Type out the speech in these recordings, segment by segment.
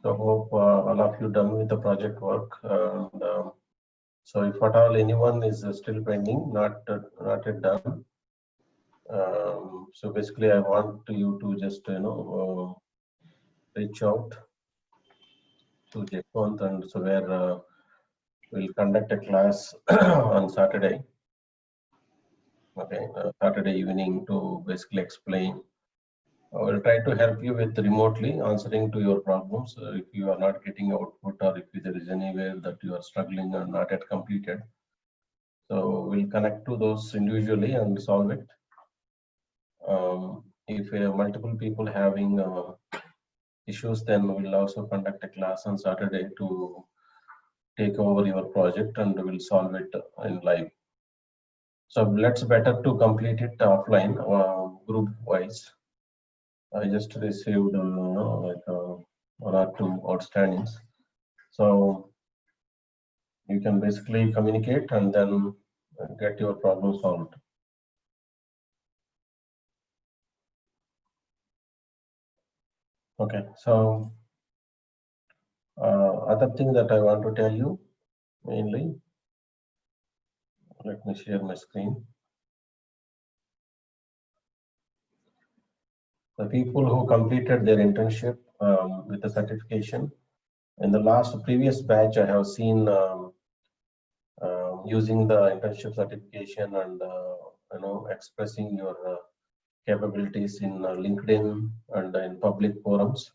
So hope all of you done with the project work. And, so if at all anyone is still pending, not yet done. So basically, I want you to just reach out to Jekont, and so where we'll conduct a class on Saturday. Okay, Saturday evening to basically explain. I will try to help you with remotely answering to your problems. If you are not getting output, or if there is anywhere that you are struggling and not yet completed, so we'll connect to those individually and solve it. If multiple people having issues, then we'll also conduct a class on Saturday to take over your project and we'll solve it in live. So let's better to complete it offline, group wise. I just received like one or two outstandings. So you can basically communicate and then get your problem solved. Okay, so other thing that I want to tell you mainly, let me share my screen. The people who completed their internship with the certification, in the previous batch, I have seen using the internship certification and expressing your capabilities in LinkedIn and in public forums.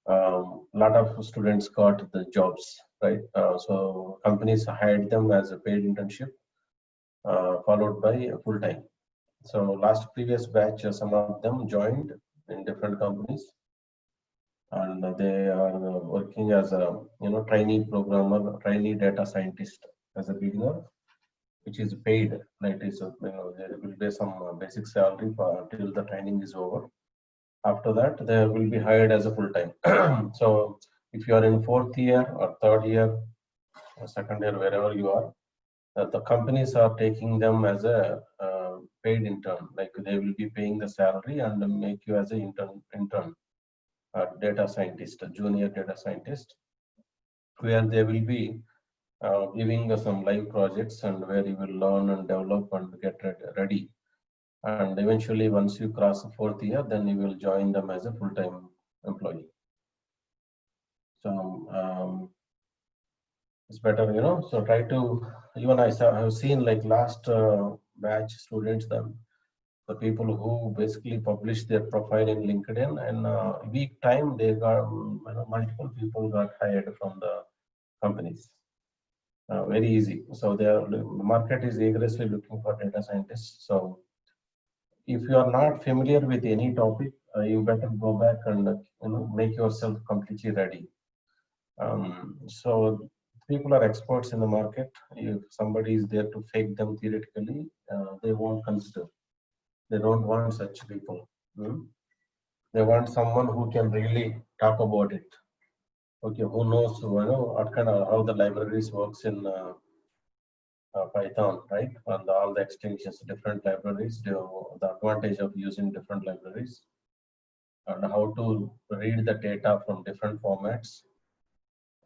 A lot of students got the jobs, right? So companies hired them as a paid internship, followed by a full time. So previous batch, some of them joined in different companies, and they are working as a trainee programmer, trainee data scientist as a beginner, which is paid. Like there will be some basic salary till the training is over. After that, they will be hired as a full time. So if you are in 4th year or 3rd year or 2nd year, wherever you are, the companies are taking them as a paid intern. Like they will be paying the salary and make you as an intern, data scientist, a junior data scientist, where they will be giving some live projects and where you will learn and develop and get ready. And eventually, once you cross the 4th year, then you will join them as a full-time employee. So it's better, so try to, even I have seen like last batch students, the people who basically publish their profile in LinkedIn, and week time they got multiple people got hired from the companies. Very easy. So the market is aggressively looking for data scientists. So if you are not familiar with any topic, you better go back and make yourself completely ready. So people are experts in the market. If somebody is there to fake them theoretically, they won't consider. They don't want such people. They want someone who can really talk about it. Okay, who knows what kind of how the libraries works in Python, right? And all the extensions, different libraries, the advantage of using different libraries, and how to read the data from different formats,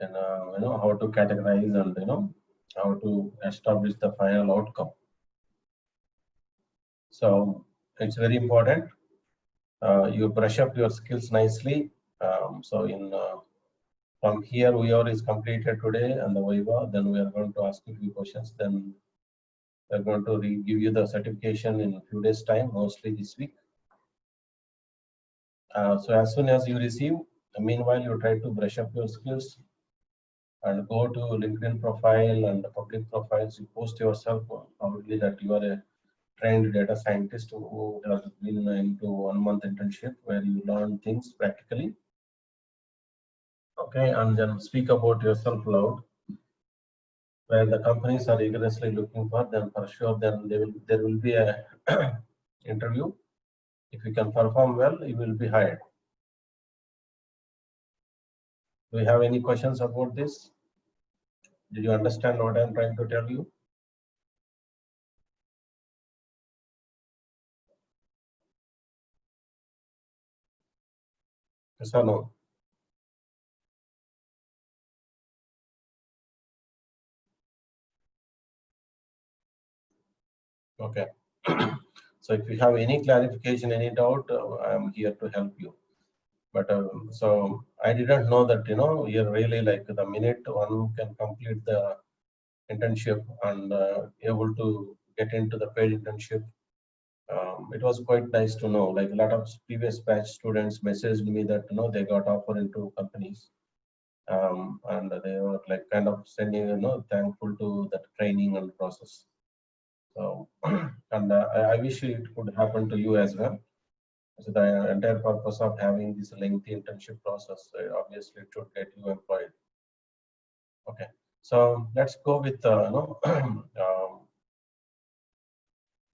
and how to categorize, and how to establish the final outcome. So it's very important. You brush up your skills nicely. So from here, Viva is completed today, and the Viva, then we are going to ask you a few questions. Then we're going to give you the certification in a few days' time, mostly this week. So as soon as you receive, meanwhile, you try to brush up your skills and go to LinkedIn profile and the public profiles. You post yourself probably that you are a trained data scientist who has been into 1-month internship where you learn things practically. Okay, and then speak about yourself loud. Where the companies are rigorously looking for, then for sure, then there will be a interview. If you can perform well, you will be hired. Do you have any questions about this? Did you understand what I'm trying to tell you? Yes or no? Okay. So if you have any clarification, any doubt, I am here to help you. But so I didn't know that, you're really like the minute one can complete the internship and able to get into the paid internship. It was quite nice to know. Like a lot of previous batch students messaged me that they got offer into companies, and they were like kind of sending thankful to that training and process. So and I wish it could happen to you as well. So the entire purpose of having this lengthy internship process, obviously, it should get you employed. Okay, so let's go with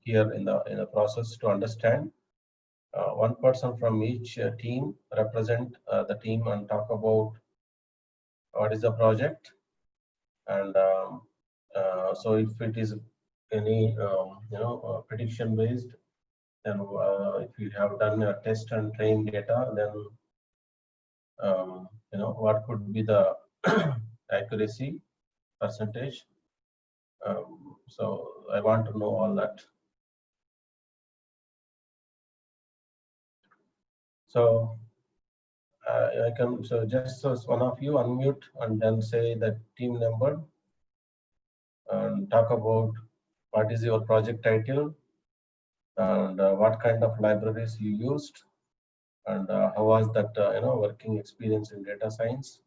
here in the process to understand. One person from each team represent the team and talk about what is the project, and so if it is any prediction based, then if you have done a test and train data, then what could be the accuracy percentage. So I want to know all that. So I can, so just so one of you unmute and then say the team number and talk about what is your project title and what kind of libraries you used and how was that working experience in data science.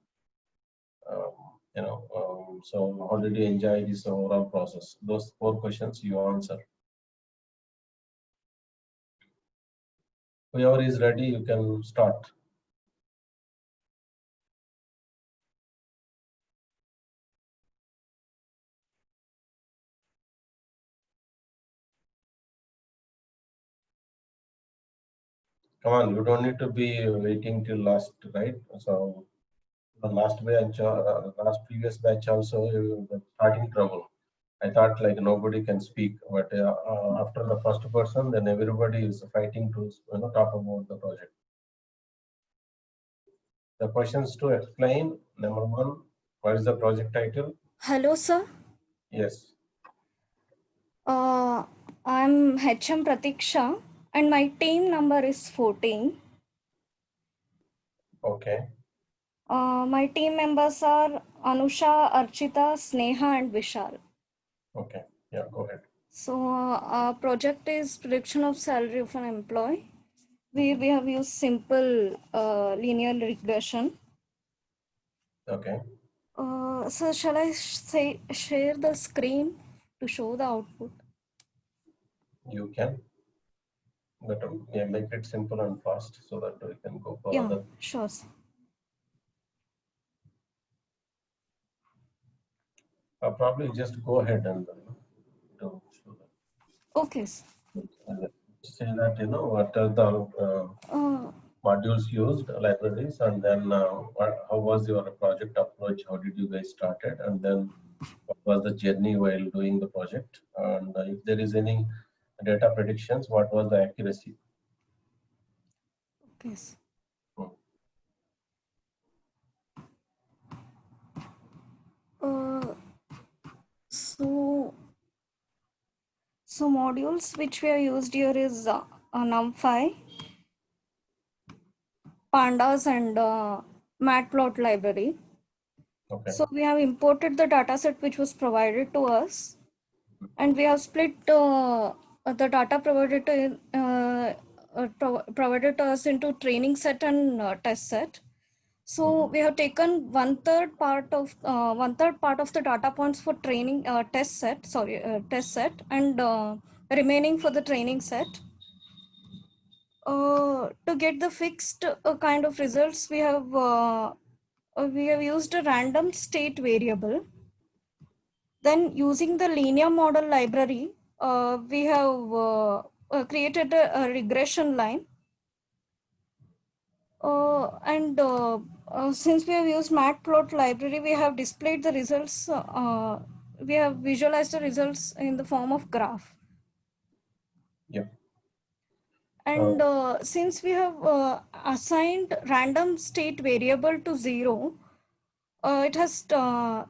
Um, so how did you enjoy this overall process? Those 4 questions you answer. Whoever is ready, you can start. Come on, you don't need to be waiting till last, right? So the last batch, last previous batch also, the starting trouble. I thought like nobody can speak, but after the first person, then everybody is fighting to talk about the project. The questions to explain. Number one, what is the project title? Hello, sir. Yes. I'm HM Pratiksha and my team number is 14. Okay. My team members are Anusha, Archita, Sneha, and Vishal. Okay. Yeah, go ahead. So, our project is prediction of salary of an employee. We have used simple linear regression. Okay. So, shall I share the screen to show the output? You can, but yeah, make it simple and fast so that we can go for Yeah, other. sure, sir. Probably just go ahead and do show that. Okay, sir. Say that what are the modules used, libraries, and then how was your project approach? How did you guys started, and then what was the journey while doing the project? And if there is any data predictions, what was the accuracy? Okay, sir. Hmm. So modules which we have used here is NumPy, Pandas, and Matplot library. Okay. So we have imported the dataset which was provided to us, and we have split the data provided provided to us into training set and test set. So we have taken one third part of the data points for training test set, and remaining for the training set. To get the fixed kind of results, we have used a random state variable. Then using the linear model library, we have created a regression line. And since we have used matplot library, we have displayed the results. We have visualized the results in the form of graph. Yeah. And since we have assigned random state variable to 0, it has the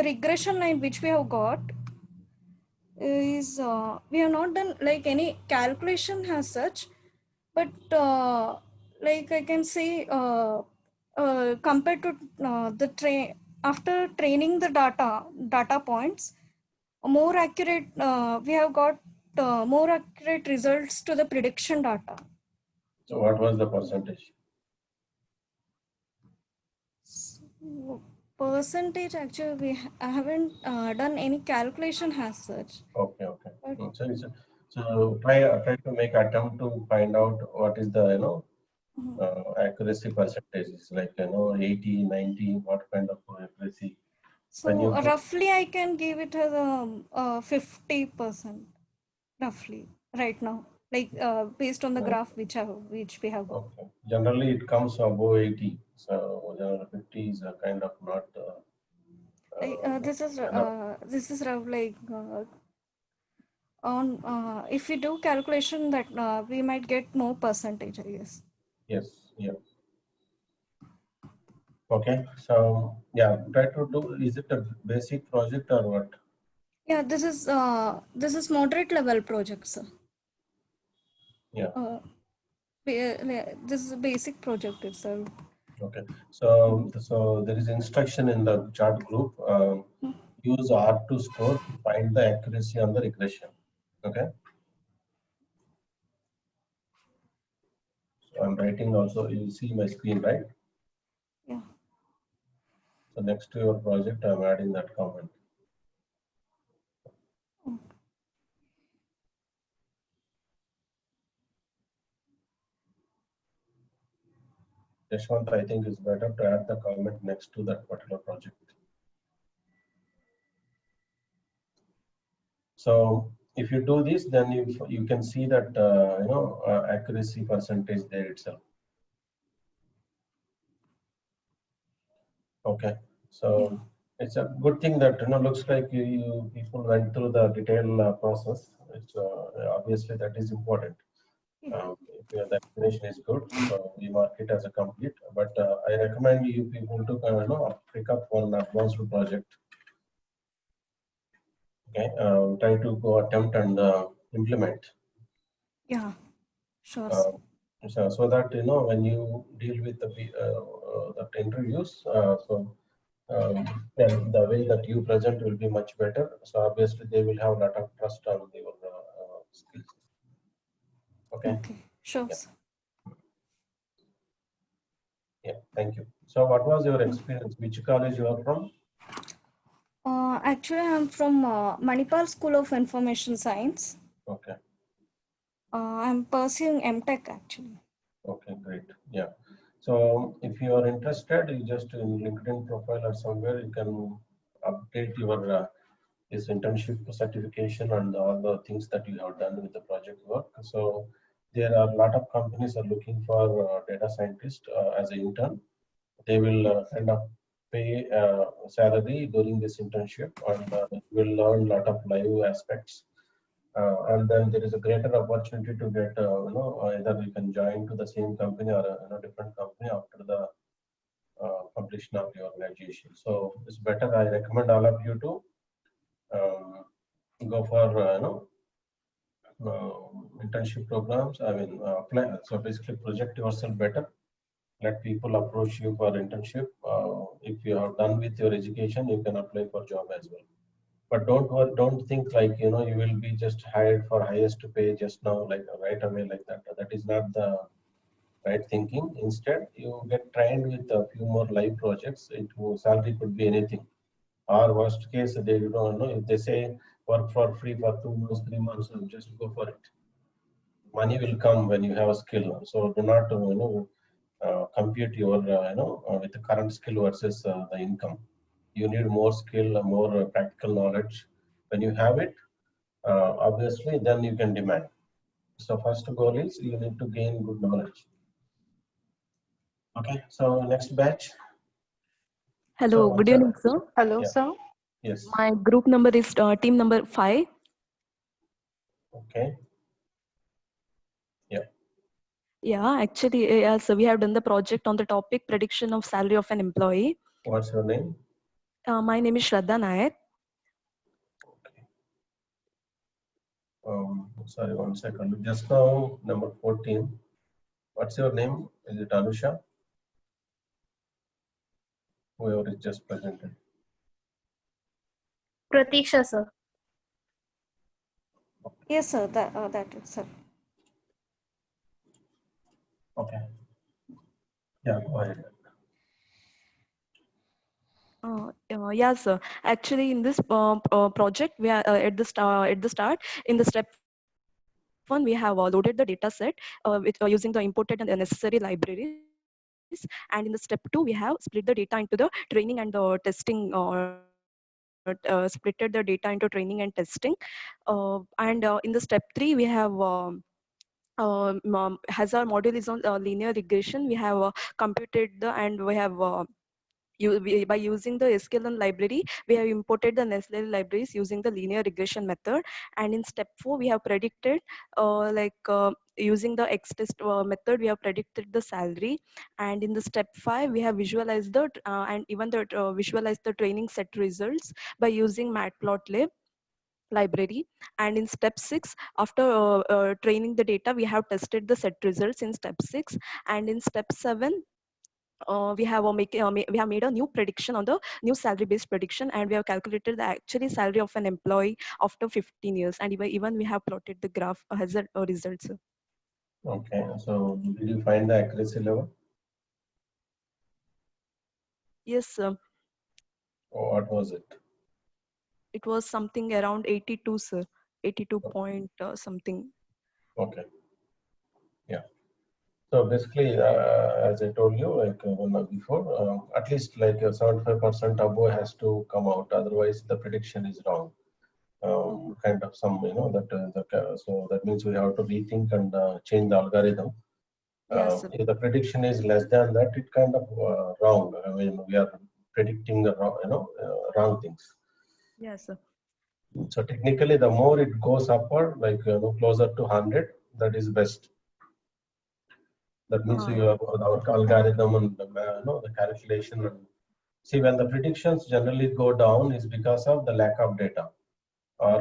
regression line which we have got. is we have not done like any calculation as such, but like I can say compared to after training the data points, more accurate we have got more accurate results to the prediction data. So what was the percentage? So, percentage actually I haven't done any calculation as such. Okay, okay. But, So try to make attempt to find out what is the accuracy percentages, like 80, 90, what kind of accuracy. When so you go, roughly I can give it as 50% roughly right now, like based on the graph which we have got. okay. Generally it comes above 80. So 50 is a kind of not Like enough. this is like on if we do calculation that we might get more percentage, I guess. Yes, yeah. Okay, so yeah, try to do. Is it a basic project or what? Yeah, this is moderate level project, sir. Yeah. This is a basic project itself. Okay. So there is instruction in the chart group. Use R2 score to find the accuracy on the regression. Okay. So I'm writing also. You see my screen, right? Yeah. So next to your project, I'm adding that comment. Yashwant, I think it's better to add the comment next to that particular project. So if you do this, then you can see that accuracy percentage there itself. Okay, so it's a good thing that looks like you people went through the detailed process. It's obviously that is important. If the explanation is good, so we mark it as a complete. But I recommend you people to pick up one advanced project. Okay, try to go attempt and implement. Yeah, sure. So that when you deal with the interviews, then the way that you present will be much better. So obviously they will have a lot of trust on your skills. Okay. Okay, sure. Yeah. Yeah. Thank you. So what was your experience? Which college you are from? Actually, I'm from Manipal School of Information Science. Okay. I'm pursuing MTech actually. Okay, great. Yeah. So if you are interested, you just in LinkedIn profile or somewhere you can update your this internship certification and all the things that you have done with the project work. So there are a lot of companies are looking for data scientist as an intern. They will kind of pay salary during this internship and will learn a lot of live aspects. And then there is a greater opportunity to get, either you can join to the same company or a different company after the completion of your graduation. So it's better. I recommend all of you to go for internship programs. I mean, apply. So basically, project yourself better. Let people approach you for internship. If you are done with your education, you can apply for job as well. But don't think like you will be just hired for highest pay just now, like right away like that. That is not the right thinking. Instead, you get trained with a few more live projects. Salary could be anything. Or worst case, they don't know if they say work for free for 2 months, 3 months, just go for it. Money will come when you have a skill. So do not compute your with the current skill versus the income. You need more skill, more practical knowledge. When you have it, obviously, then you can demand. So first goal is you need to gain good knowledge. Okay. So next batch. Hello, So good evening, sir. Hello, yeah. sir. Yes. My group number is team number 5. Okay. Yeah. Yeah, actually, yes, we have done the project on the topic prediction of salary of an employee. What's your name? My name is Shraddha Nayak. Okay. sorry, 1 second. Just now, number 14. What's your name? Is it Anusha? Whoever is just presented. Pratiksha, sir. Yes, sir. That is, sir. Okay. Yeah, go ahead. Yes, sir. Actually, in this project, we are at the start, in the step one, we have loaded the data set with using the imported and the necessary libraries. And in the step two, we have split the data into the training and the testing, splitted the data into training and testing. And in the step three, we have as our module is on linear regression, we have computed the and we have by using the sklearn library, we have imported the necessary libraries using the linear regression method. And in step 4, we have predicted using the X-test method, we have predicted the salary. And in the step 5, we have visualized the and even the visualized the training set results by using Matplotlib library. And in step 6, after training the data, we have tested the set results in step 6. And in step 7, we have we have made a new prediction on the new salary based prediction, and we have calculated the actually salary of an employee after 15 years, and even we have plotted the graph as a results. Okay, so did you find the accuracy level? Yes, Or what was it? it was something around 82, sir. 82 point something. Okay. Yeah. So basically, as I told you, like before, at least like 75% above has to come out. Otherwise, the prediction is wrong. Kind of some, so that means we have to rethink and change the algorithm. Yes, sir. If the prediction is less than that, it kind of wrong. I mean, we are predicting the wrong, wrong things. Yes, sir. So technically, the more it goes upward, like closer to 100, that is best. That means you have our algorithm and the calculation. And see, when the predictions generally go down, is because of the lack of data, or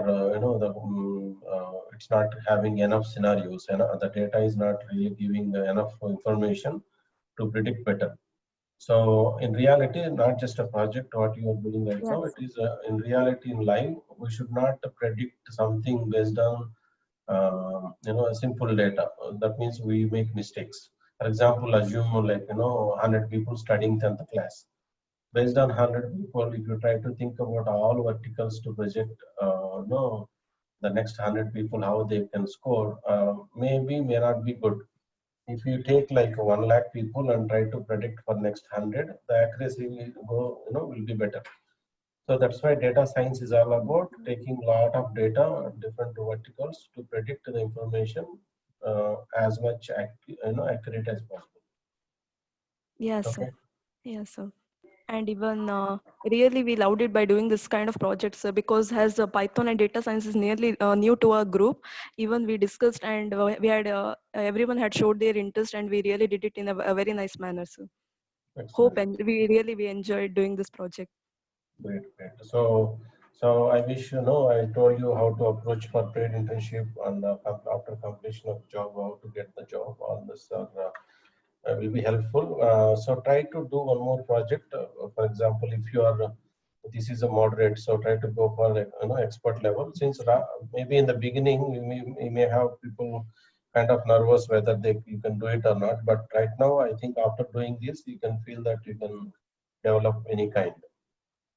it's not having enough scenarios. The data is not really giving enough information to predict better. So in reality, not just a project what you are doing right now, Yes. it is in reality in life. We should not predict something based on a simple data. That means we make mistakes. For example, assume like 100 people studying 10th class. Based on 100 people, if you try to think about all verticals to project, the next 100 people how they can score, may not be good. If you take like 1 lakh people and try to predict for next 100, the accuracy will be better. So that's why data science is all about taking lot of data, different verticals to predict the information as much accurate as possible. Yes, sir. Okay. Yes, sir. And even really we loved it by doing this kind of projects, because as Python and data science is nearly new to our group, even we discussed and we had everyone had showed their interest, and we really did it in a very nice manner. So hope, Excellent. and we enjoyed doing this project. Great, great. So I wish I told you how to approach for paid internship and after completion of job, how to get the job. All this will be helpful. So try to do one more project. For example, if you are this is a moderate, so try to go for expert level. Since maybe in the beginning we may have people kind of nervous whether you can do it or not. But right now, I think after doing this, you can feel that you can develop any kind.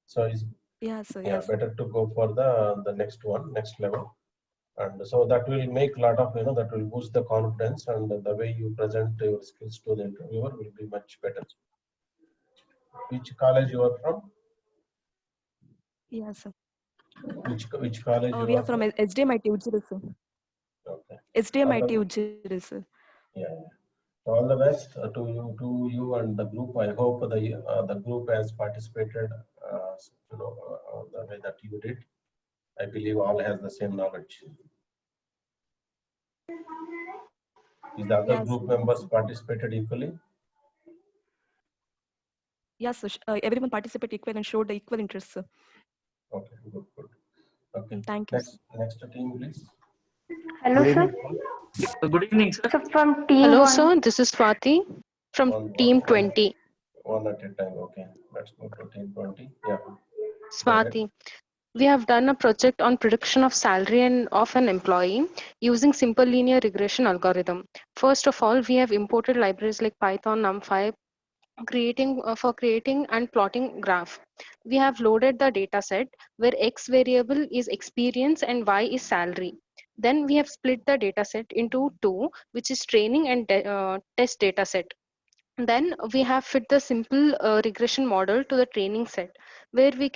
So it's Yes, sir. Yes. better to go for the next one, next level. And so that will make a lot of that will boost the confidence, and the way you present your skills to the interviewer will be much better. Which college you are from? Yes, sir. Which college you We are are from from? SDMIT Ujjira, sir. Okay. All SDMIT the, Ujjira, sir. yeah. So all the best to you and the group. I hope the group has participated the way that you did. I believe all has the same knowledge. Is the other Yes, group sir. members participated equally? Yes, sir. Everyone participated equal and showed the equal interest, sir. Okay, good, good. Okay, Thank you, sir. next team, please. Hello, Good sir. evening. Good evening, sir. So from team Hello, one. sir. This is Swati from One, Team one, 20. one at a time. Okay, let's go to team 20. Yeah. Go ahead. Swati. We have done a project on prediction of salary and of an employee using simple linear regression algorithm. First of all, we have imported libraries like Python, NumPy, for creating and plotting graph. We have loaded the data set where X variable is experience and Y is salary. Then we have split the data set into two, which is training and test data set. Then we have fit the simple regression model to the training set where we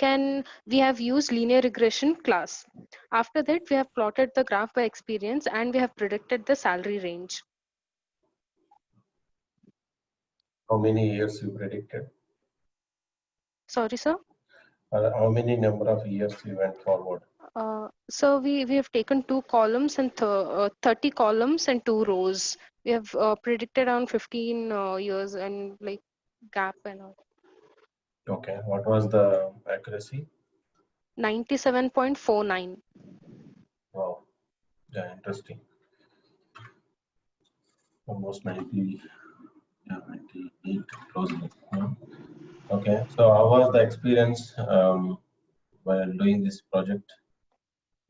have used linear regression class. After that, we have plotted the graph by experience and we have predicted the salary range. How many years you predicted? Sorry, sir. How many number of years you went forward? So we have taken two columns and 30 columns and two rows. We have predicted around 15 years and like gap and all. Okay, what was the accuracy? 97.49. Wow, yeah, interesting. Almost 90, yeah, 98 closely. Yeah. Okay, so how was the experience while doing this project?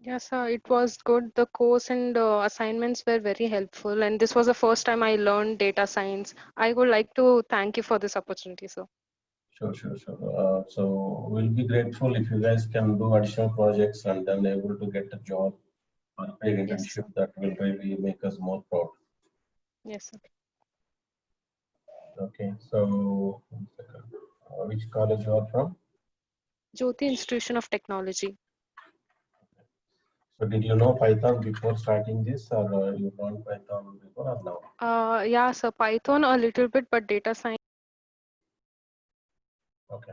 Yes, it was good. The course and assignments were very helpful. And this was the first time I learned data science. I would like to thank you for this opportunity, sir. Sure, sure, sure. So we'll be grateful if you guys can do additional projects and then able to get a job or paid Yes, sir. internship. That will really make us more proud. Yes, sir. Okay, so one second. Which college you are from? Jyoti Institution of Technology. So did you know Python before starting this, or you learned Python before or now? Yeah, sir. Python a little bit, but data science. Okay.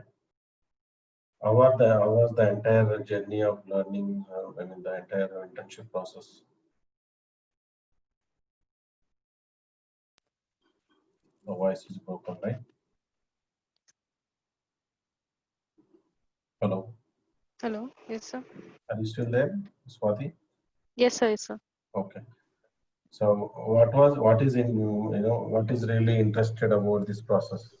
How was the entire journey of learning? I mean, the entire internship process. The voice is broken, right? Hello. Hello. Yes, sir. Are you still there, Swati? Yes, sir. Yes, sir. Okay. So what is what is really interested about this process?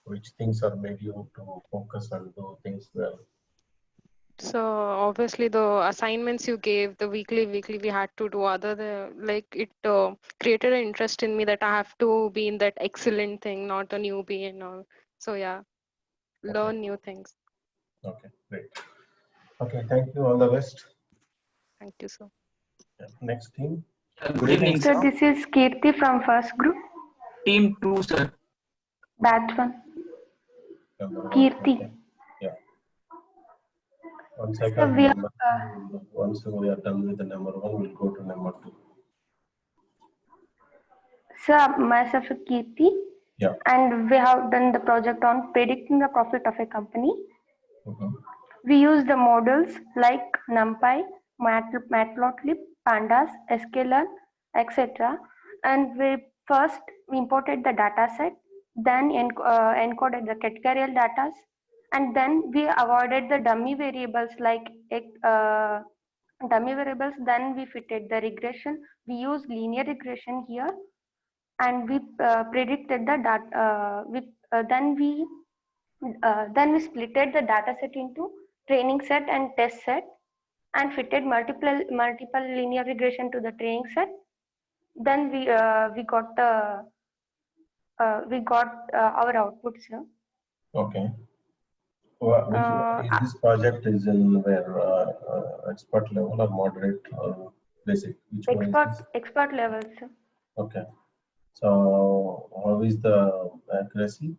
Which things are made you to focus and do things well? So obviously the assignments you gave, the weekly we had to do like it created an interest in me that I have to be in that excellent thing, not a newbie and all. So yeah, learn new things. Okay, great. Okay, thank you. All the best. Thank you, sir. Yeah. Next team. Good evening, Sir, sir. this is Kirti from first group. Team 2, sir. Batch one. Number one. Kirti. Okay. Yeah. One So second. we Once we are done with the number one, we'll go to number two. Sir, myself Kirti. Yeah. And we have done the project on predicting the profit of a company. Mhm. We use the models like NumPy, Matplotlib, Pandas, sklearn, etc. And we first imported the data set, then encoded the categorical data, and then we avoided the dummy variables like dummy variables. Then we fitted the regression. We use linear regression here, and we predicted the data. Then we splitted the data set into training set and test set, and fitted multiple linear regression to the training set. Then we got our outputs here. Okay. This project is in where expert level or moderate or basic? Which one is this? Expert levels. Okay. So how is the accuracy,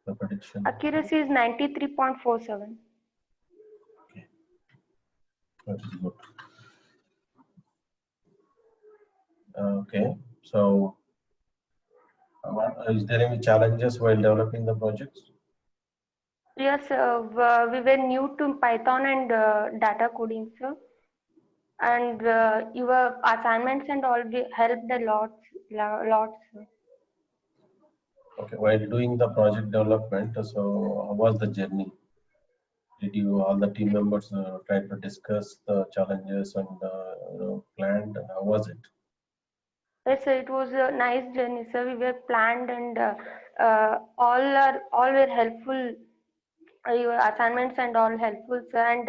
the prediction? Accuracy is 93.47. Okay, that is good. Okay, so is there any challenges while developing the projects? Yes, we were new to Python and data coding, sir. And your assignments and all helped a lot. Sir. Okay, while doing the project development, so how was the journey? Did you all the team members try to discuss the challenges and planned, and how was it? Yes, sir, it was a nice journey, sir. We were planned and all were helpful. Your assignments and all helpful, sir. And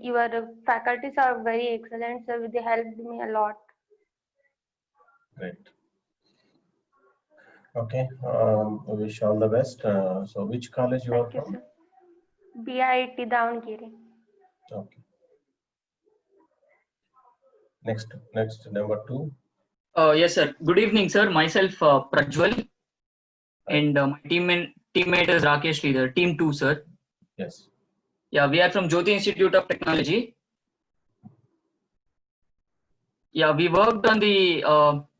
your faculties are very excellent, sir. They helped me a lot. Great. Okay. I wish all the best. So, which college you are Thank you, from? sir. BIT Davangere. Okay. Next, number 2. Yes, sir. Good evening, sir. Myself, Prajwal, and my teammate is Rakesh Leader, Team 2, sir. Yes. Yeah, we are from Jyoti Institute of Technology. Yeah, we worked on the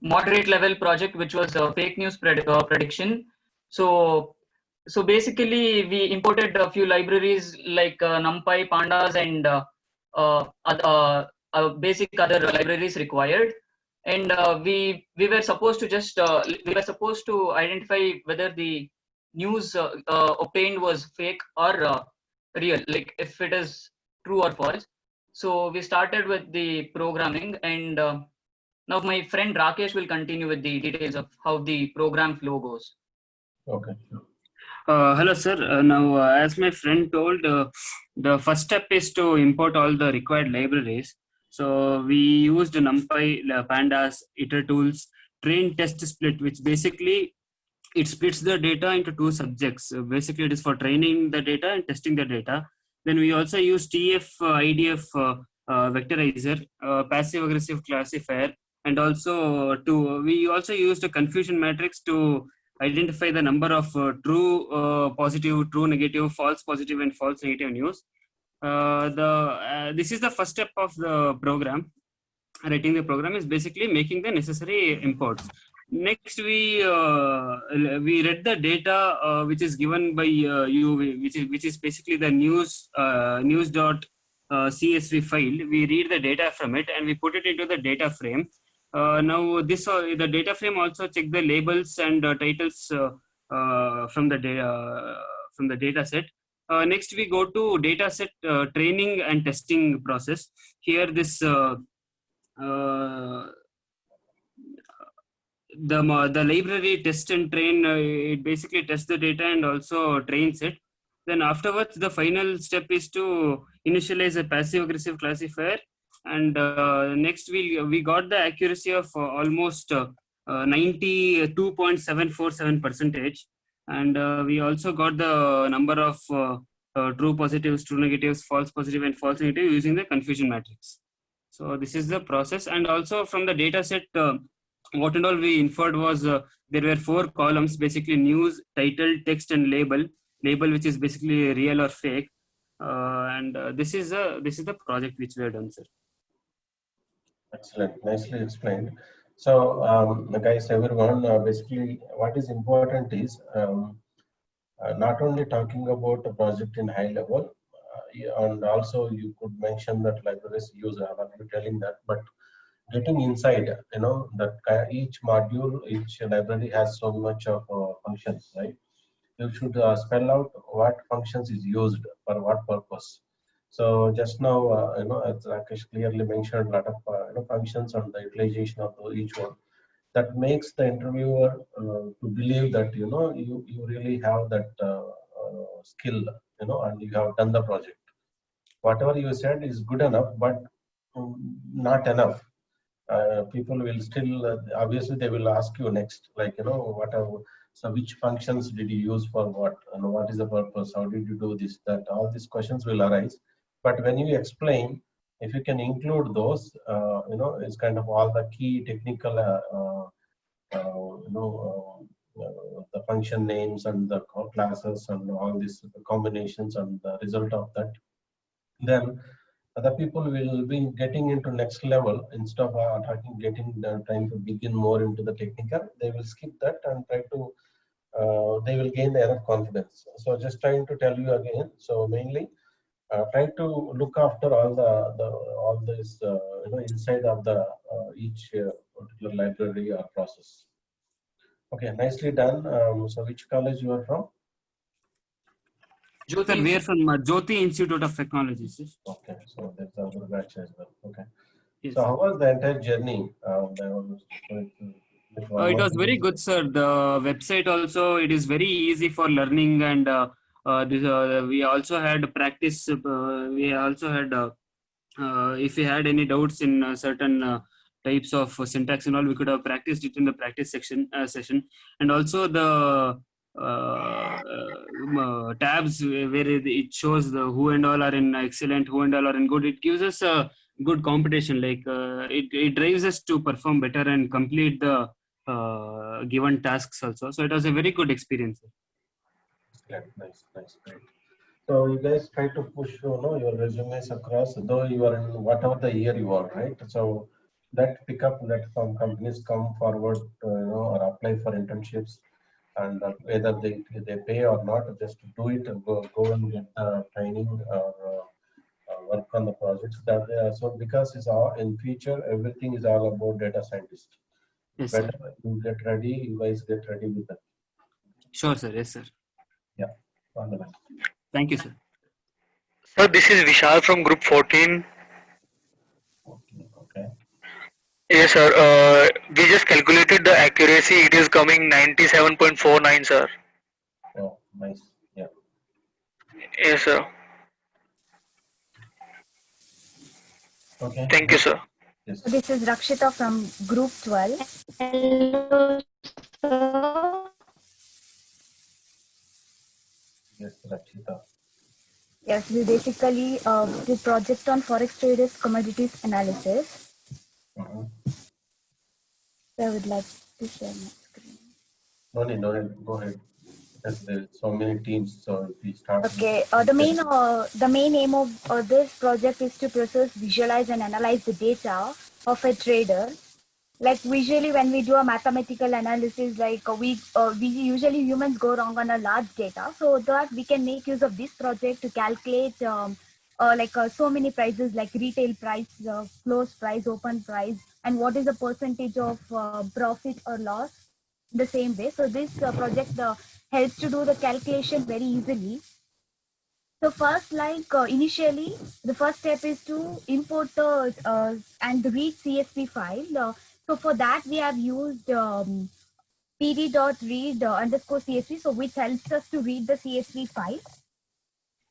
moderate level project, which was fake news prediction. So basically, we imported a few libraries like NumPy, Pandas, and basic other libraries required. And we were supposed to identify whether the news obtained was fake or real, like if it is true or false. So we started with the programming, and now my friend Rakesh will continue with the details of how the program flow goes. Okay. Hello, sir. Now, as my friend told, the first step is to import all the required libraries. So we used NumPy, Pandas, itertools, train test split, which basically it splits the data into 2 subjects. Basically, it is for training the data and testing the data. Then we also use TF IDF vectorizer, passive aggressive classifier, and also we also used a confusion matrix to identify the number of true positive, true negative, false positive, and false negative news. This is the first step of the program. Writing the program is basically making the necessary imports. Next, we read the data which is given by you, which is basically the news.csv file. We read the data from it and we put it into the data frame. Now, the data frame also check the labels and titles from the data set. Next, we go to data set training and testing process. Here, this the library test and train, it basically tests the data and also trains it. Then afterwards, the final step is to initialize a passive aggressive classifier. And next we got the accuracy of almost 92.747%. And we also got the number of true positives, true negatives, false positive, and false negative using the confusion matrix. So this is the process. And also from the data set, what and all we inferred was there were 4 columns, basically news, title, text, and label, which is basically real or fake. And this is the project which we have done, sir. Excellent, nicely explained. So guys, everyone, basically what is important is not only talking about the project in high level, and also you could mention that libraries use, I'm telling that, but getting inside, that each module, each library has so much of functions, right? You should spell out what functions is used for what purpose. So just now, as Rakesh clearly mentioned, a lot of functions and the utilization of each one. That makes the interviewer to believe that you really have that skill, and you have done the project. Whatever you said is good enough, but not enough. People will still obviously they will ask you next, like so which functions did you use for what, and what is the purpose, how did you do this, that, all these questions will arise. But when you explain, if you can include those, it's kind of all the key technical the function names and the classes and all these combinations and the result of that, then other people will be getting into next level. Instead of trying to begin more into the technical, they will skip that and try to they will gain their confidence. So just trying to tell you again, so mainly try to look after all this inside of the each particular library or process. Okay, nicely done. So which college you are from? Sir, Jyoti we are from Jyoti Institute of Technology, sir. Okay, so there's another batch as well. Okay. Yes. So how was the entire journey? There was going to with one It month was very good, sir. The website also, it is very easy for learning, and we also had practice. We also had if we had any doubts in certain types of syntax and all, we could have practiced it in the practice session, and also the tabs where it shows the who and all are in excellent, who and all are in good. It gives us a good competition. Like it drives us to perform better and complete the given tasks also. So it was a very good experience. Nice, great. So you guys try to push, your resumes across, though you are in whatever the year you are, right? So that pickup that some companies come forward, or apply for internships, and whether they pay or not, just to do it and go and get training or work on the projects. So because it's all in future, everything is all about data scientists. Yes, sir. Better you get ready, you guys get ready with that. Sure, sir. Yes, sir. Yeah, all the best. Thank you, sir. Sir, this is Vishal from Group 14. Okay. Yes, sir. We just calculated the accuracy. It is coming 97.49, sir. Oh, nice. Yeah. Yes, sir. Okay. Thank you, sir. Yes. This is Rakshita from Group 12. Hello, sir. Yes, Rakshita. Yes, we basically did project on forex traders commodities analysis. Mhm. So I would like to share my screen. No need. Go ahead. Because there's so many teams, so if we start. Okay, the main aim of this project is to process, visualize, and analyze the data of a trader. Like visually, when we do a mathematical analysis, like we usually humans go wrong on a large data, so that we can make use of this project to calculate so many prices, like retail price, close price, open price, and what is the percentage of profit or loss the same way. So this project helps to do the calculation very easily. So first, initially, the first step is to import the and read CSV file. So for that, we have used pd.read underscore CSV, so which helps us to read the CSV file.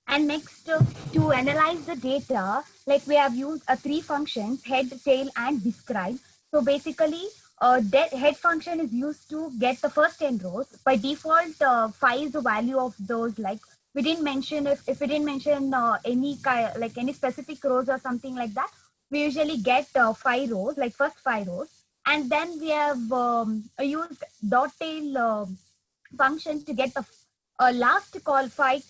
And next, to analyze the data, like we have used three functions: head, tail, and describe. So basically, head function is used to get the first 10 rows. By default, 5 is the value of those. Like we didn't mention, if we didn't mention any specific rows or something like that, we usually get 5 rows, like first 5 rows. And then we have used dot tail function to get the last five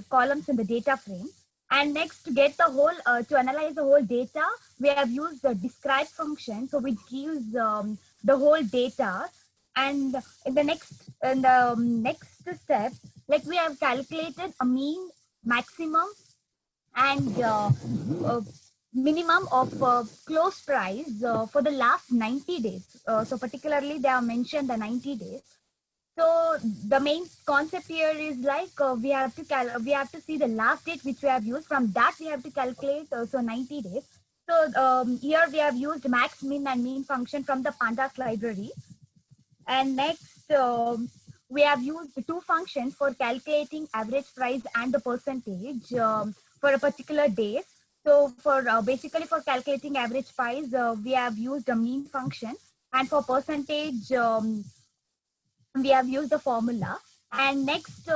columns in the data frame. And next, to get the whole, to analyze the whole data, we have used the describe function, so which gives the whole data. And in the next step, like we have calculated a mean, maximum, and minimum of close price for the last 90 days. So particularly, they have mentioned the 90 days. So the main concept here is like we have to see the last date which we have used. From that we have to calculate 90 days. So here we have used max, min, and mean function from the pandas library. And next we have used two functions for calculating average price and the percentage for a particular day. So for basically for calculating average price, we have used a mean function, and for percentage, we have used the formula. And next,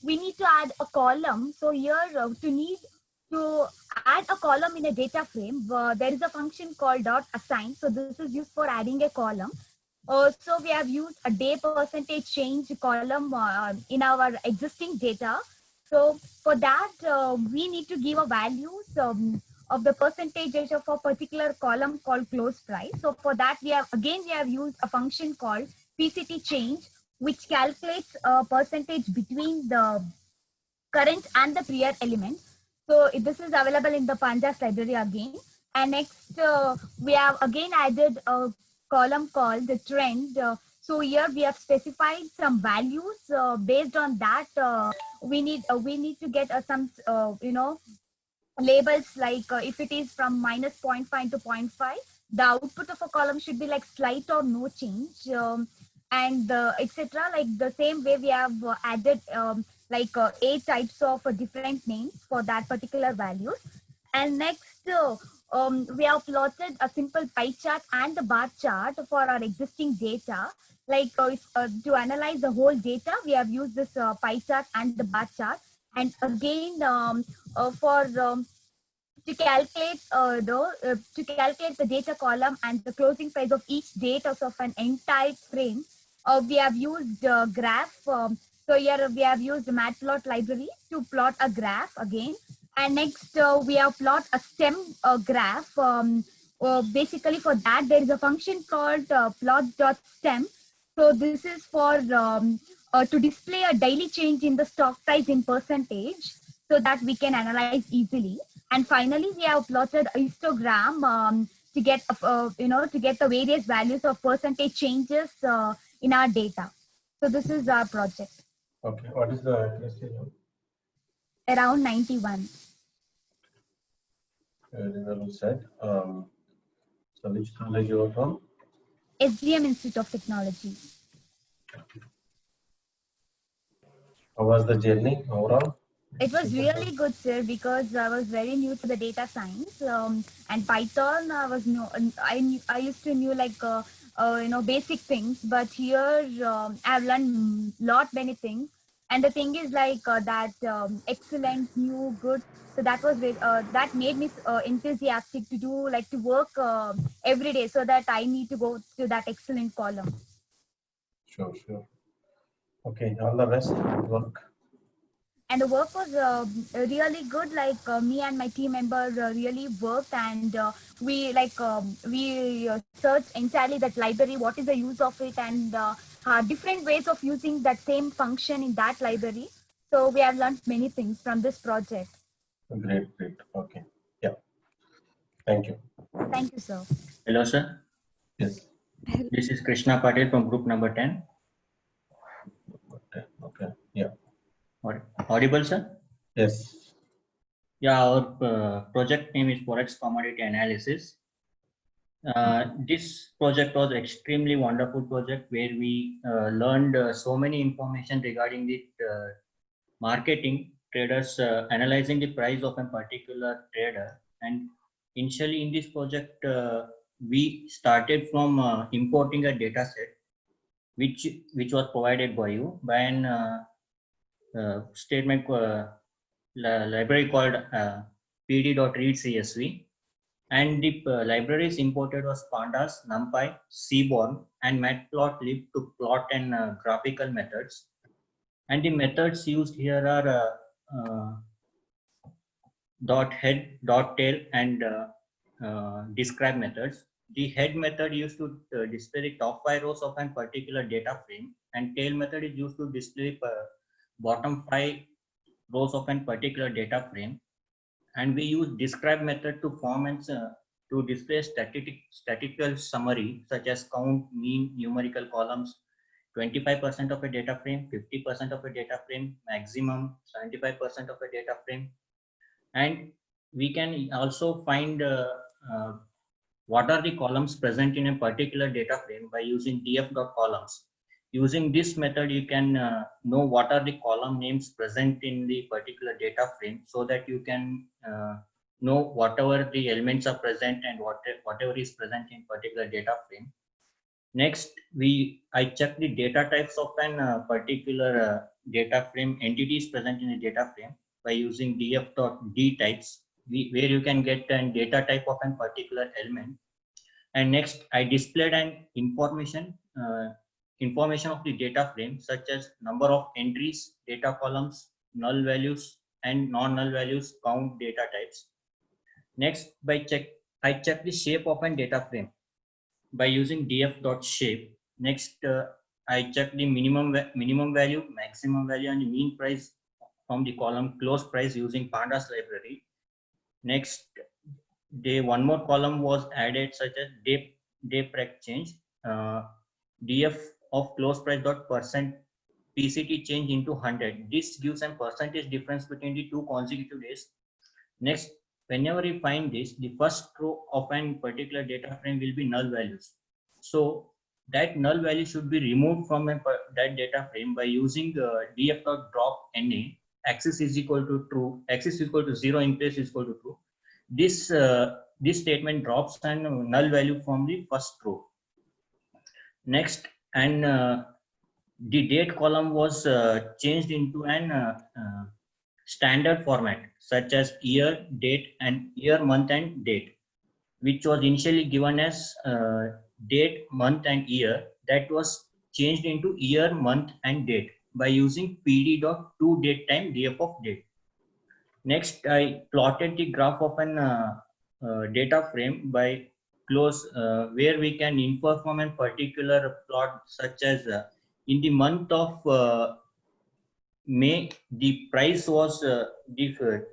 we need to add a column. So here, to add a column in a data frame, there is a function called .assign. So this is used for adding a column. So we have used a day percentage change column in our existing data. So for that, we need to give a values of the percentage of a particular column called close price. So for that, we have used a function called PCT change, which calculates a percentage between the current and the prior element. So this is available in the pandas library again. And next, we have again added a column called the trend. So here we have specified some values. Based on that, we need to get some labels, like if it is from minus 0.5 to 0.5, the output of a column should be like slight or no change, and etc. Like the same way we have added 8 types of different names for that particular values. And next, we have plotted a simple pie chart and the bar chart for our existing data. Like to analyze the whole data, we have used this pie chart and the bar chart. And again, for to calculate the data column and the closing price of each date of an entire frame, we have used graph. So here we have used the matplot library to plot a graph again. And next, we have plot a stem graph. Basically, for that there is a function called plot.stem. So this is for to display a daily change in the stock price in percentage, so that we can analyze easily. And finally, we have plotted a histogram to get to get the various values of percentage changes in our data. So this is our project. Okay, what is the accuracy level? Around 91. Very well said. So which college you are from? SGM Institute of Technology. How was the journey overall? It was really good, sir, because I was very new to the data science, and Python. I used to knew like basic things, but here I've learned many things. And the thing is like that excellent, new, good. So that was that made me enthusiastic to do to work every day, so that I need to go to that excellent column. Sure, sure. Okay, all the best. Good work. And the work was really good. Like me and my team member really worked, and we searched entirely that library, what is the use of it, and different ways of using that same function in that library. So we have learned many things from this project. Great, great. Okay. Yeah. Thank you. Thank you, sir. Hello, sir. Yes. This is Krishna Patel from group number 10. Okay. Yeah. Audible, sir? Yes. Yeah, our project name is Forex Commodity Analysis. This project was extremely wonderful project where we learned so many information regarding the marketing, traders analyzing the price of a particular trader. And initially in this project, we started from importing a data set which was provided by you by an statement library called pd.readcsv, and the libraries imported was pandas, numpy, seaborn, and matplotlib to plot and graphical methods. And the methods used here are dot head, dot tail, and describe methods. The head method used to display the top 5 rows of a particular data frame, and tail method is used to display bottom 5 rows of a particular data frame. And we use describe method to form and to display statistical summary such as count, mean, numerical columns, 25% of a data frame, 50% of a data frame, maximum 75% of a data frame. And we can also find what are the columns present in a particular data frame by using df.columns. Using this method, you can know what are the column names present in the particular data frame, so that you can know whatever the elements are present and whatever is present in particular data frame. Next, I check the data types of an particular data frame entities present in a data frame by using df.dtypes, where you can get a data type of a particular element. And next, I displayed an information of the data frame, such as number of entries, data columns, null values, and non-null values, count, data types. Next, I check the shape of a data frame by using df.shape. Next, I check the minimum value, maximum value, and the mean price from the column close price using pandas library. Next, one more column was added, such as day prec change. Df of close price dot percent PCT change into 100. This gives a percentage difference between the two consecutive days. Next, whenever we find this, the first row of a particular data frame will be null values. So that null value should be removed from that data frame by using df.drop na. Axis is equal to true, axis is equal to 0, in place is equal to true. This statement drops a null value from the first row. Next, and the date column was changed into an standard format such as year, date, and year, month, and date, which was initially given as date, month, and year. That was changed into year, month, and date by using pd.toDateTime df of date. Next, I plotted the graph of an data frame by where we can infer from a particular plot, such as in the month of May, the price was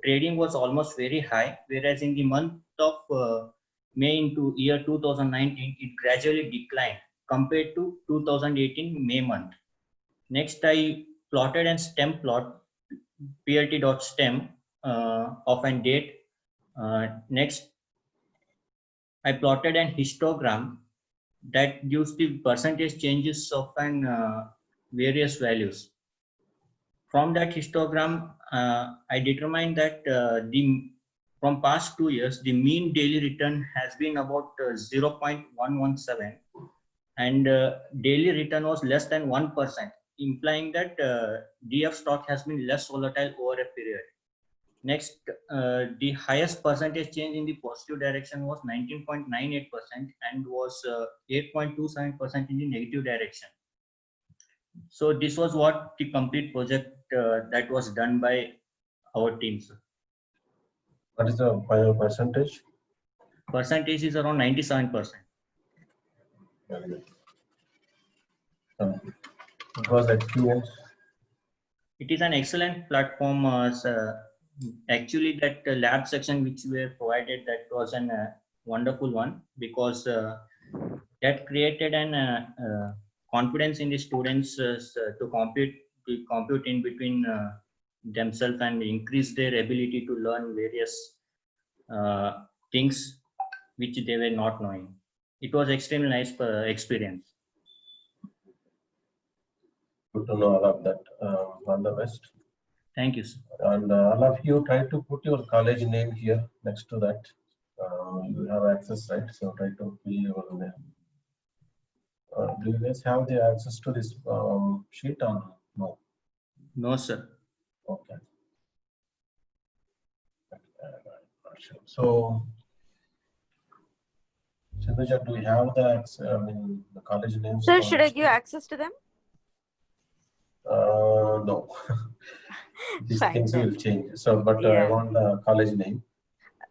trading was almost very high, whereas in the month of May into year 2019, it gradually declined compared to 2018 May month. Next, I plotted a stem plot, plt.stem of a date. Next, I plotted an histogram that gives the percentage changes of an various values. From that histogram, I determined that from past 2 years, the mean daily return has been about 0.117, and daily return was less than 1%, implying that DF stock has been less volatile over a period. Next, the highest percentage change in the positive direction was 19.98% and was 8.27% in the negative direction. So this was what the complete project that was done by our teams. What is the final percentage? Percentage is around 97%. Very good. It was experience. It is an excellent platform. Actually, that lab section which we were provided, that was a wonderful one, because that created an confidence in the students to compute in between themselves and increase their ability to learn various things which they were not knowing. It was extremely nice experience. Good to know all of that. All the best. Thank you, sir. And all of you try to put your college name here next to that. You have access, right? So try to fill your name. Do you guys have the access to this sheet or no? No, sir. Okay. So, Chandra, do we have the the college names? Sir, should I give access to them? No. These Fine, things then. will change. So, but I Yeah. want the college name.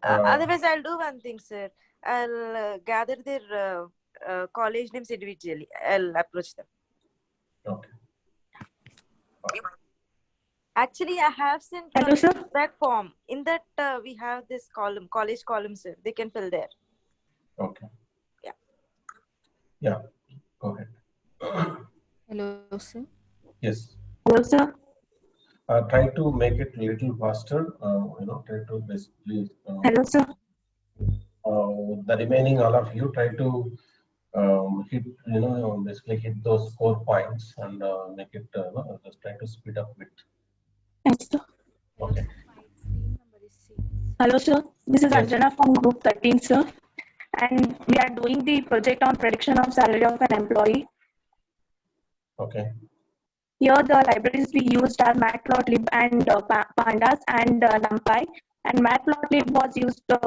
Otherwise, I'll do one thing, sir. I'll gather their college names individually. I'll approach them. Okay. Actually, I have sent Hello, a sir. feedback form. In that, we have this column, college column, sir. They can fill there. Okay. Yeah. Yeah. Go ahead. Hello, sir. Yes. Hello, sir. Try to make it a little faster. Try to basically. Hello, sir. The remaining all of you try to hit, basically hit those 4 points and make it. Just try to speed up bit. Yes, sir. Okay. Hello, sir. This is Yes. Anjana from Group 13, sir. And we are doing the project on prediction of salary of an employee. Okay. Here, the libraries we used are Matplotlib and Pandas and NumPy. And Matplotlib was used to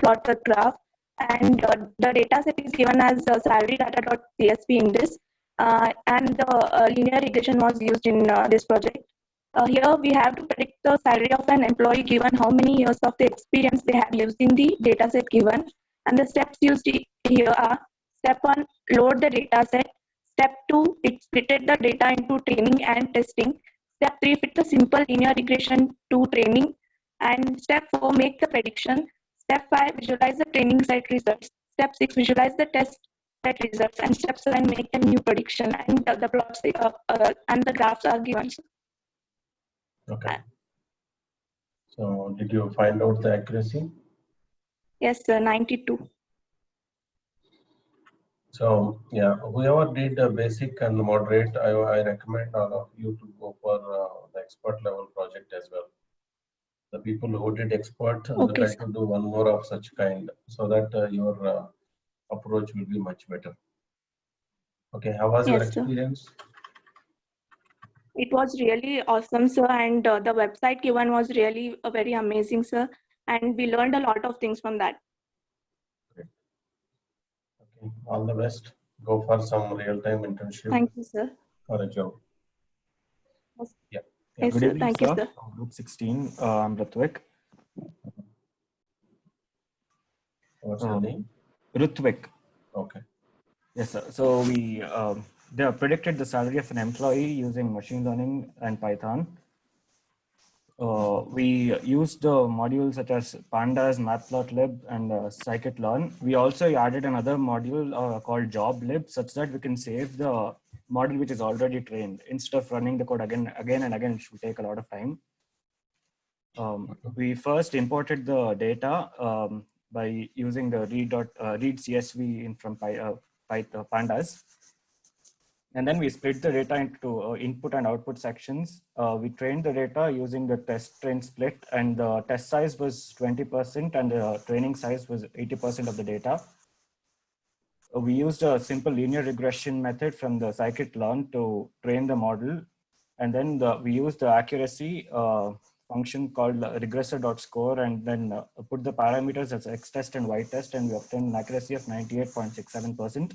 plot the graph. And the data set is given as salary data.csv in this. And the linear regression was used in this project. Here we have to predict the salary of an employee given how many years of the experience they have used in the data set given. And the steps used here are: step 1, load the data set. Step 2, it splitted the data into training and testing. Step 3, fit the simple linear regression to training. And step 4, make the prediction. Step 5, visualize the training set results. Step 6, visualize the test that results and steps and make a new prediction, and the plots and the graphs are given. Okay. So did you find out the accuracy? Yes, sir, 92. So yeah, whoever did basic and moderate, I recommend all of you to go for the expert level project as well. The people who did expert, Okay, try to do one more of such kind, so that your approach will be much better. Okay, how was your Yes, sir. experience? It was really awesome, sir, and the website given was really very amazing, sir, and we learned a lot of things from that. Okay, all the best. Go for some real-time internship Thank you, sir. or a job. Yeah. Yes, Good sir. evening, Thank you, sir. sir. From Group 16, I'm Rutvik. What's your name? Rutvik. Okay. Yes, sir. So they have predicted the salary of an employee using machine learning and Python. We used modules such as Pandas, Matplotlib, and scikit-learn. We also added another module called JobLib, such that we can save the model which is already trained. Instead of running the code again and again, it should take a lot of time. We first imported the data by using the read CSV from Pandas. And then we split the data into input and output sections. We trained the data using the test train split, and the test size was 20% and the training size was 80% of the data. We used a simple linear regression method from the scikit-learn to train the model. And then we used the accuracy function called regressor.score, and then put the parameters as x-test and y-test, and we obtained an accuracy of 98.67%.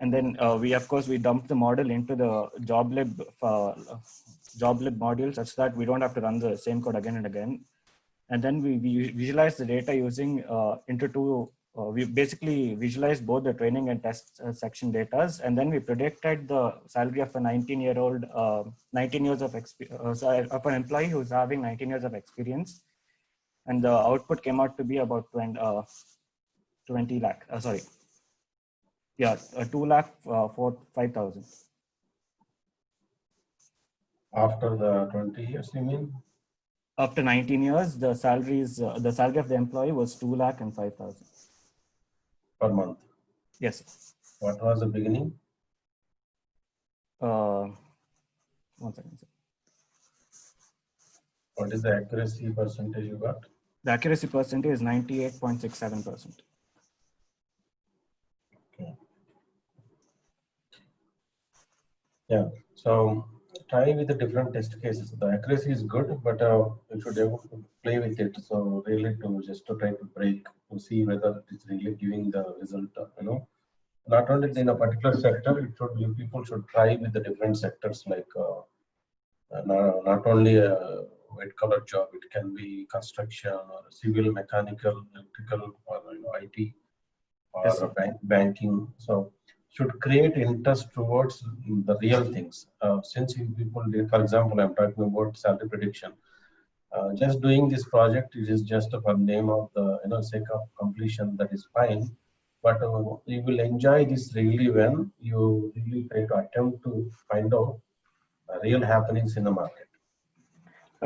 And then we dumped the model into the JobLib module, such that we don't have to run the same code again and again. And then we visualize the data using into two. We basically visualized both the training and test section data, and then we predicted the salary of a 19 years of an employee who's having 19 years of experience, and the output came out to be about 20 lakh. Sorry. Yeah, 2 lakh 5,000. After the 20 years, you mean? After 19 years, the salary of the employee was 2 lakh and 5,000 per month. Yes. What was the beginning? 1 second, sir. What is the accuracy percentage you got? The accuracy percentage is 98.67%. Okay. Yeah. So try with the different test cases. The accuracy is good, but you should be able to play with it. So really to try to break to see whether it's really giving the result. Not only in a particular sector, people should try with the different sectors, like not only a white collar job. It can be construction or civil, mechanical, electrical, or IT, or Yes, banking. So should create interest towards the real things. Since people did, for example, I'm talking about salary prediction. Just doing this project, it is just for name of the sake of completion. That is fine, but you will enjoy this really when you really try to attempt to find out real happenings in the market.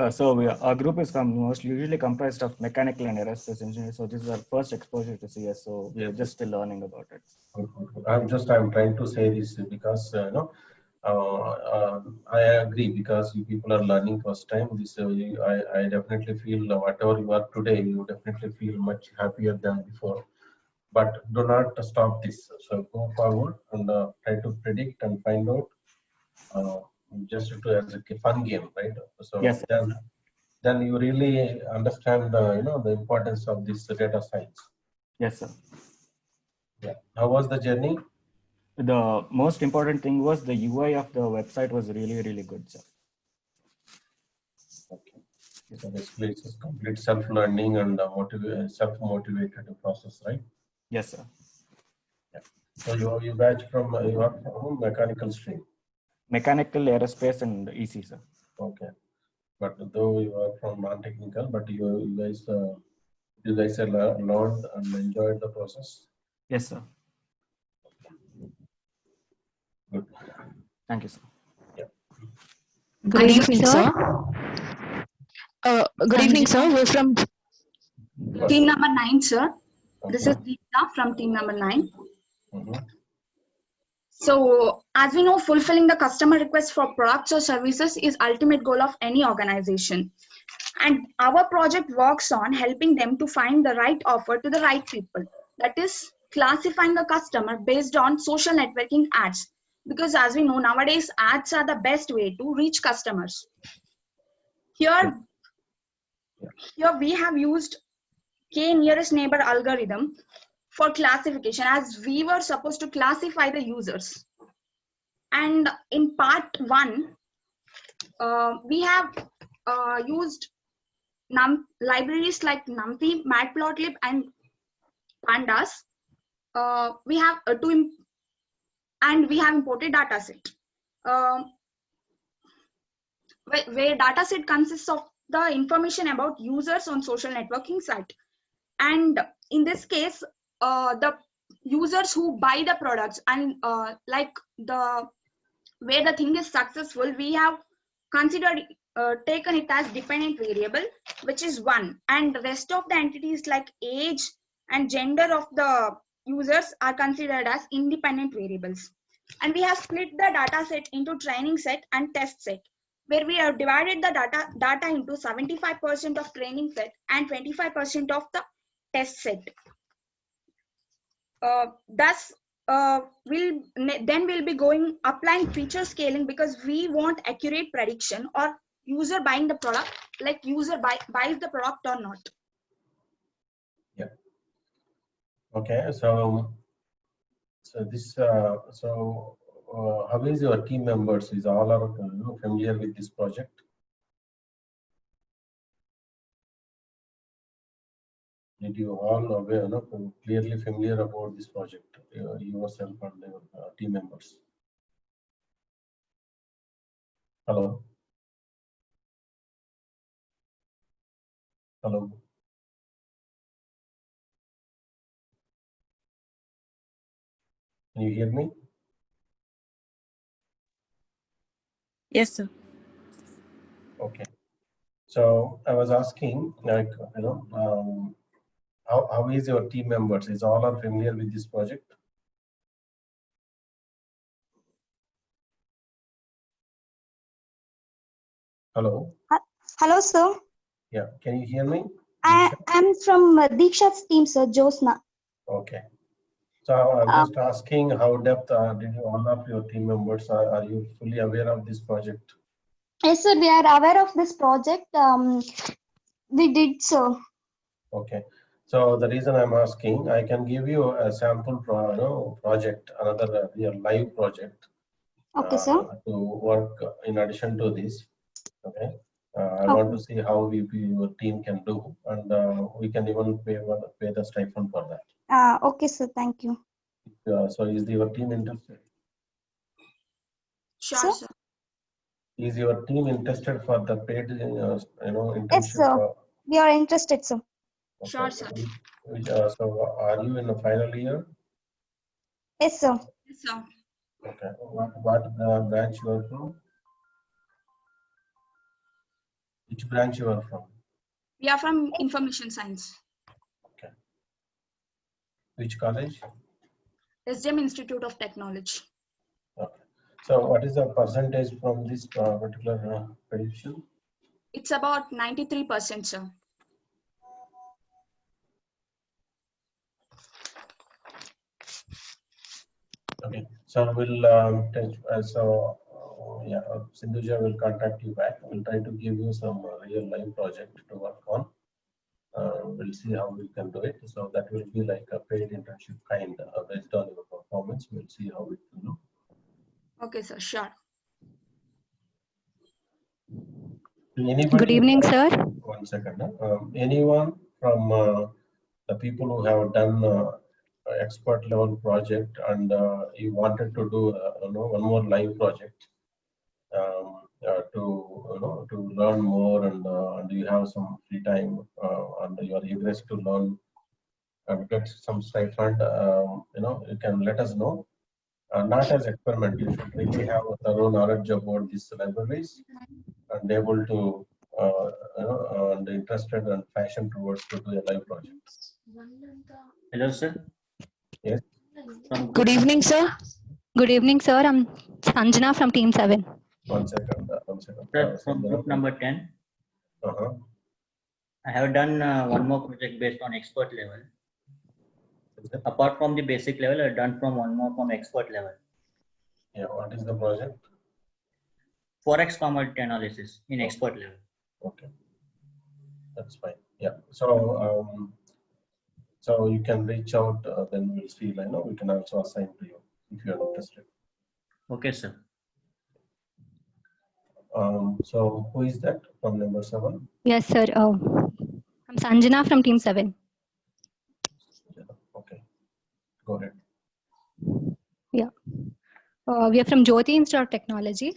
So our group is usually comprised of mechanical and aerospace engineers. So this is our first exposure to CS. So we are just still learning about it. I'm trying to say this because I agree, because you people are learning first time. I definitely feel whatever you are today, you definitely feel much happier than before. But do not stop this. So go forward and try to predict and find out. Just as a fun game, right? So yes, then you really understand the importance of this data science. Yes, sir. Yeah. How was the journey? The most important thing was the UI of the website was really good, sir. Okay. So basically it's a complete self-learning and self-motivated process, right? Yes, sir. Yeah. So you batch from you are from mechanical stream. Mechanical, aerospace, and EC, sir. Okay, but though you are from non-technical, but you guys have learned and enjoyed the process. Yes, sir. Good. Thank you, sir. Yeah. Good evening, sir. Good evening, sir. We're from team number 9, sir. This is Deepta from team number 9. So, as we know, fulfilling the customer request for products or services is ultimate goal of any organization. And our project works on helping them to find the right offer to the right people. That is classifying a customer based on social networking ads. Because as we know, nowadays, ads are the best way to reach customers. Here we have used K nearest neighbor algorithm for classification, as we were supposed to classify the users. And in part 1, we have used libraries like NumPy, Matplotlib, and Pandas. We have we have imported dataset, where dataset consists of the information about users on social networking site. And in this case, the users who buy the products and like where the thing is successful, we have considered taken it as dependent variable, which is 1, and the rest of the entities like age and gender of the users are considered as independent variables. And we have split the data set into training set and test set, where we have divided the data into 75% of training set and 25% of the test set. Thus, we'll be going applying feature scaling, because we want accurate prediction or user buying the product, like user buys the product or not. Yeah. Okay. So this how is your team members? Is all are familiar with this project? Did you all aware, clearly familiar about this project, yourself and your team members? Hello. Hello. Can you hear me? Yes, sir. Okay. So I was asking, like, how is your team members? Is all are familiar with this project? Hello. Hello, sir. Yeah. Can you hear me? I'm from Diksha's team, sir, Josna. Okay. So I'm just asking, how depth did all of your team members are you fully aware of this project? Yes, sir. We are aware of this project. We did so. Okay. So the reason I'm asking, I can give you a sample project, another real live project. Okay, sir. To work in addition to this. Okay. I want to see how your team can do, and we can even pay the stipend for that. Okay, sir. Thank you. So is your team interested? Sure, sir. Is your team interested for the paid, internship? Yes, sir. We are interested, sir. Okay. Sure, sir. So are you in the final year? Yes, sir. Yes, sir. Okay. What branch you are from? Which branch you are from? We are from information science. Okay. Which college? SDM Institute of Technology. Okay. So what is the percentage from this particular prediction? It's about 93%, sir. Okay. So we'll Sindhuja will contact you back. We'll try to give you some real life project to work on. We'll see how we can do it. So that will be like a paid internship kind, based on your performance. We'll see how it will look. Okay, sir. Sure. Anybody, Good evening, sir. One second. Anyone from the people who have done expert level project and you wanted to do one more live project to learn more, and you have some free time and you are eager to learn and get some stipend, you can let us know, not as experiment. You should really have a thorough knowledge about these libraries and able to and interested and passion towards to do a live project. Hello, sir. Yes. Good evening, sir. Good evening, sir. I'm Sanjana from Team 7. One second. Sir, from group number 10. I have done one more project based on expert level. Apart from the basic level, I've done from one more from expert level. Yeah, what is the project? Forex commodity analysis in expert level. Okay, that's fine. Yeah, so so you can reach out. Then we'll see. We can also assign to you if you are interested. Okay, sir. So who is that from number 7? Yes, sir. I'm Sanjana from Team 7. Okay, go ahead. Yeah. We are from Jyoti Institute of Technology.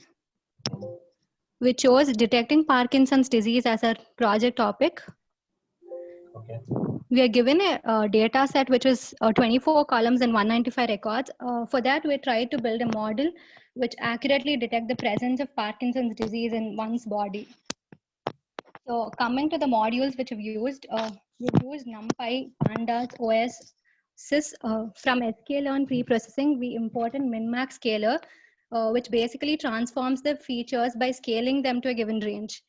We chose detecting Parkinson's disease as our project topic. Okay. We are given a data set which is 24 columns and 195 records. For that, we tried to build a model which accurately detect the presence of Parkinson's disease in one's body. So coming to the modules which we've used NumPy, Pandas, OS, Sys. From sklearn pre-processing, we imported MinMax scaler, which basically transforms the features by scaling them to a given range.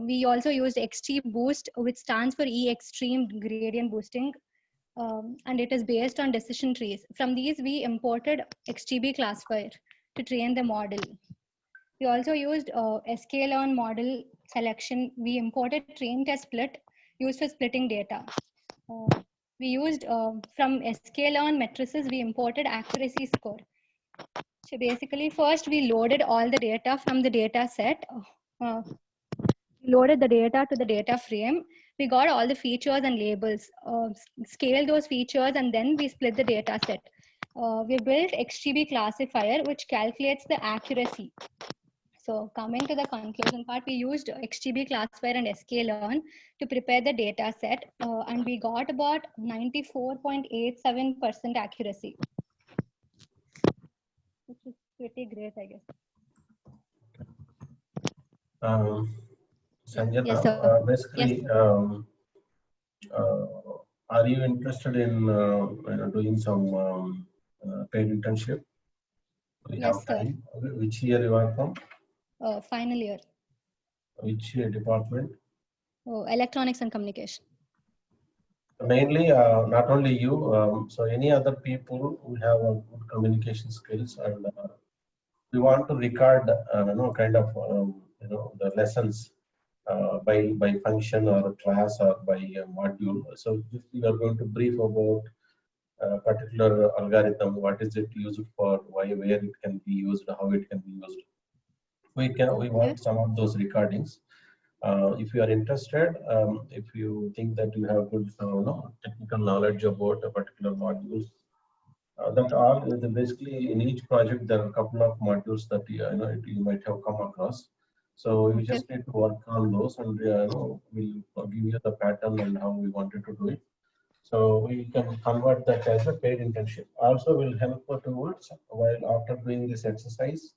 We also used XGBoost, which stands for E-Extreme Gradient Boosting, and it is based on decision trees. From these, we imported XGB classifier to train the model. We also used sklearn model selection. We imported train test split used for splitting data. We used from sklearn matrices, we imported accuracy score. So basically, first we loaded all the data from the data set. Loaded the data to the data frame. We got all the features and labels, scaled those features, and then we split the data set. We built XGB classifier, which calculates the accuracy. So coming to the conclusion part, we used XGB classifier and sklearn to prepare the data set, and we got about 94.87% accuracy, which is pretty great, I guess. Sanjana, Yes, sir. basically, Yes. Are you interested in doing some paid internship? We Yes, have sir. time. Which year you are from? Final year. Which department? Electronics and communication. Mainly, not only you, so any other people who have good communication skills, and we want to record, kind of, the lessons by function or class or by module. So if you are going to brief about a particular algorithm, what is it used for, why, where it can be used, how it can be used. We want some of those recordings. If you are interested, if you think that you have good technical knowledge about a particular modules, that all basically in each project there are a couple of modules that you might have come across. So you just need to work on those, and we'll give you the pattern and how we wanted to do it. So we can convert that as a paid internship. Also will help towards, while after doing this exercise,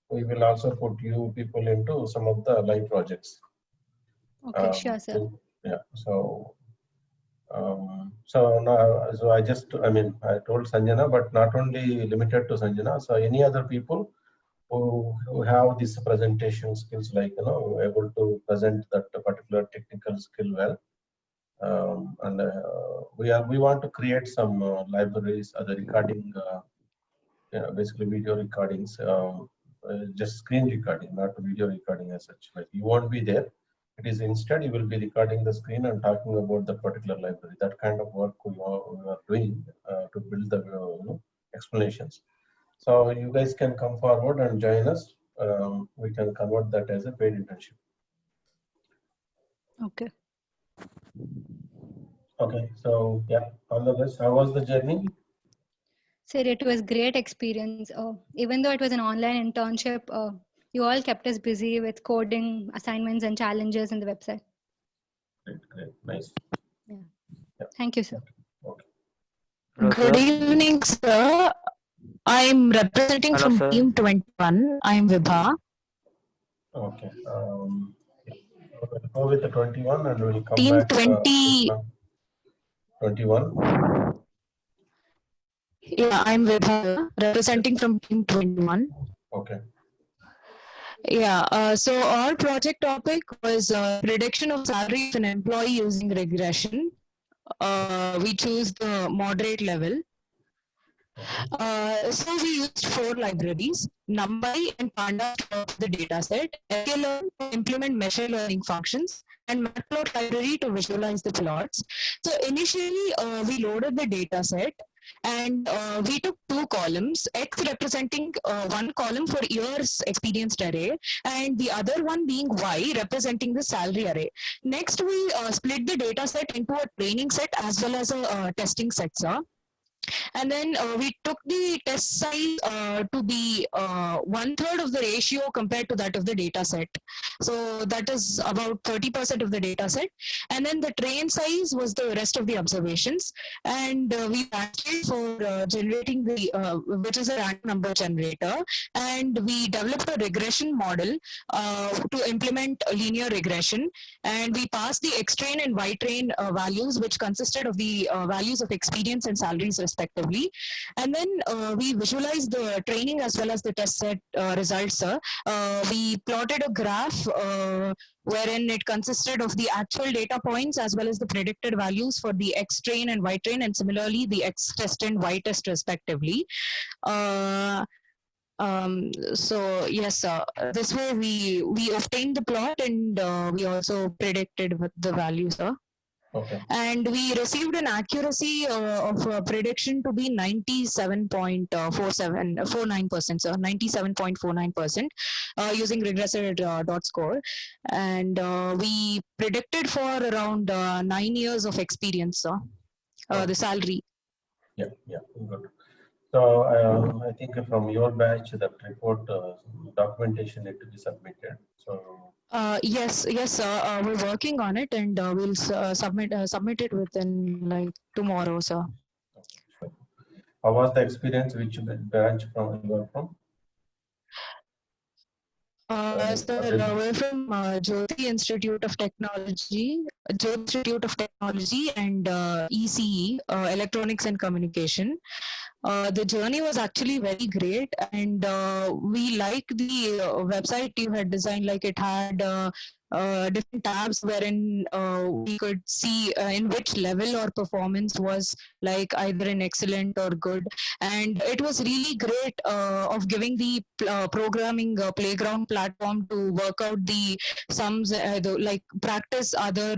we will also put you people into some of the live projects. Okay, sure, sir. Yeah. So now, so I told Sanjana, but not only limited to Sanjana. So any other people who have this presentation skills, like able to present that particular technical skill well, and we want to create some libraries, other recording, basically video recordings, just screen recording, not video recording as such. Like you won't be there. It is instead you will be recording the screen and talking about the particular library. That kind of work we are doing to build the explanations. So you guys can come forward and join us. We can convert that as a paid internship. Okay. Okay. So yeah, all the best. How was the journey? Sir, it was great experience. Even though it was an online internship, you all kept us busy with coding assignments and challenges in the website. Great, nice. Yeah. Thank you, sir. Okay. Good evening, sir. I'm representing Hello, from sir. Team 21. I'm Vibha. Okay. We'll go with the 21 and we'll come Team back. 20. 21. Yeah, I'm Vibha, representing from Team 21. Okay. Yeah, so our project topic was prediction of salary of an employee using regression. We choose the moderate level. So we used 4 libraries, NumPy and Pandas to work the data set, sklearn to implement machine learning functions, and Matplot library to visualize the plots. So initially, we loaded the data set and we took 2 columns, X representing 1 column for years experienced array and the other one being Y representing the salary array. Next, we split the data set into a training set as well as a testing set, sir. And then we took the test size to be 1/3 of the ratio compared to that of the data set. So that is about 30% of the data set. And then the train size was the rest of the observations. And we batched for generating the, which is a random number generator. And we developed a regression model to implement a linear regression. And we passed the X-train and Y-train values, which consisted of the values of experience and salaries respectively. And then we visualized the training as well as the test set results. We plotted a graph wherein it consisted of the actual data points as well as the predicted values for the X train and Y train, and similarly the X test and Y test respectively. So yes, this way we obtained the plot and we also predicted with the values. Okay. And we received an accuracy of prediction to be 97.49%, so 97.49% using regressor dot score. And we predicted for around 9 years of experience, the salary. Yeah, good. So I think from your batch, that report documentation need to be submitted. So Yes, sir. We're working on it, and we'll submit it within like tomorrow, sir. how was the experience? Which branch from you are from? Sir, we're from Jyoti Institute of Technology, and ECE, Electronics and Communication. The journey was actually very great, and we like the website you had designed. Like it had different tabs wherein we could see in which level or performance was like either an excellent or good, and it was really great of giving the programming playground platform to work out the sums, like practice other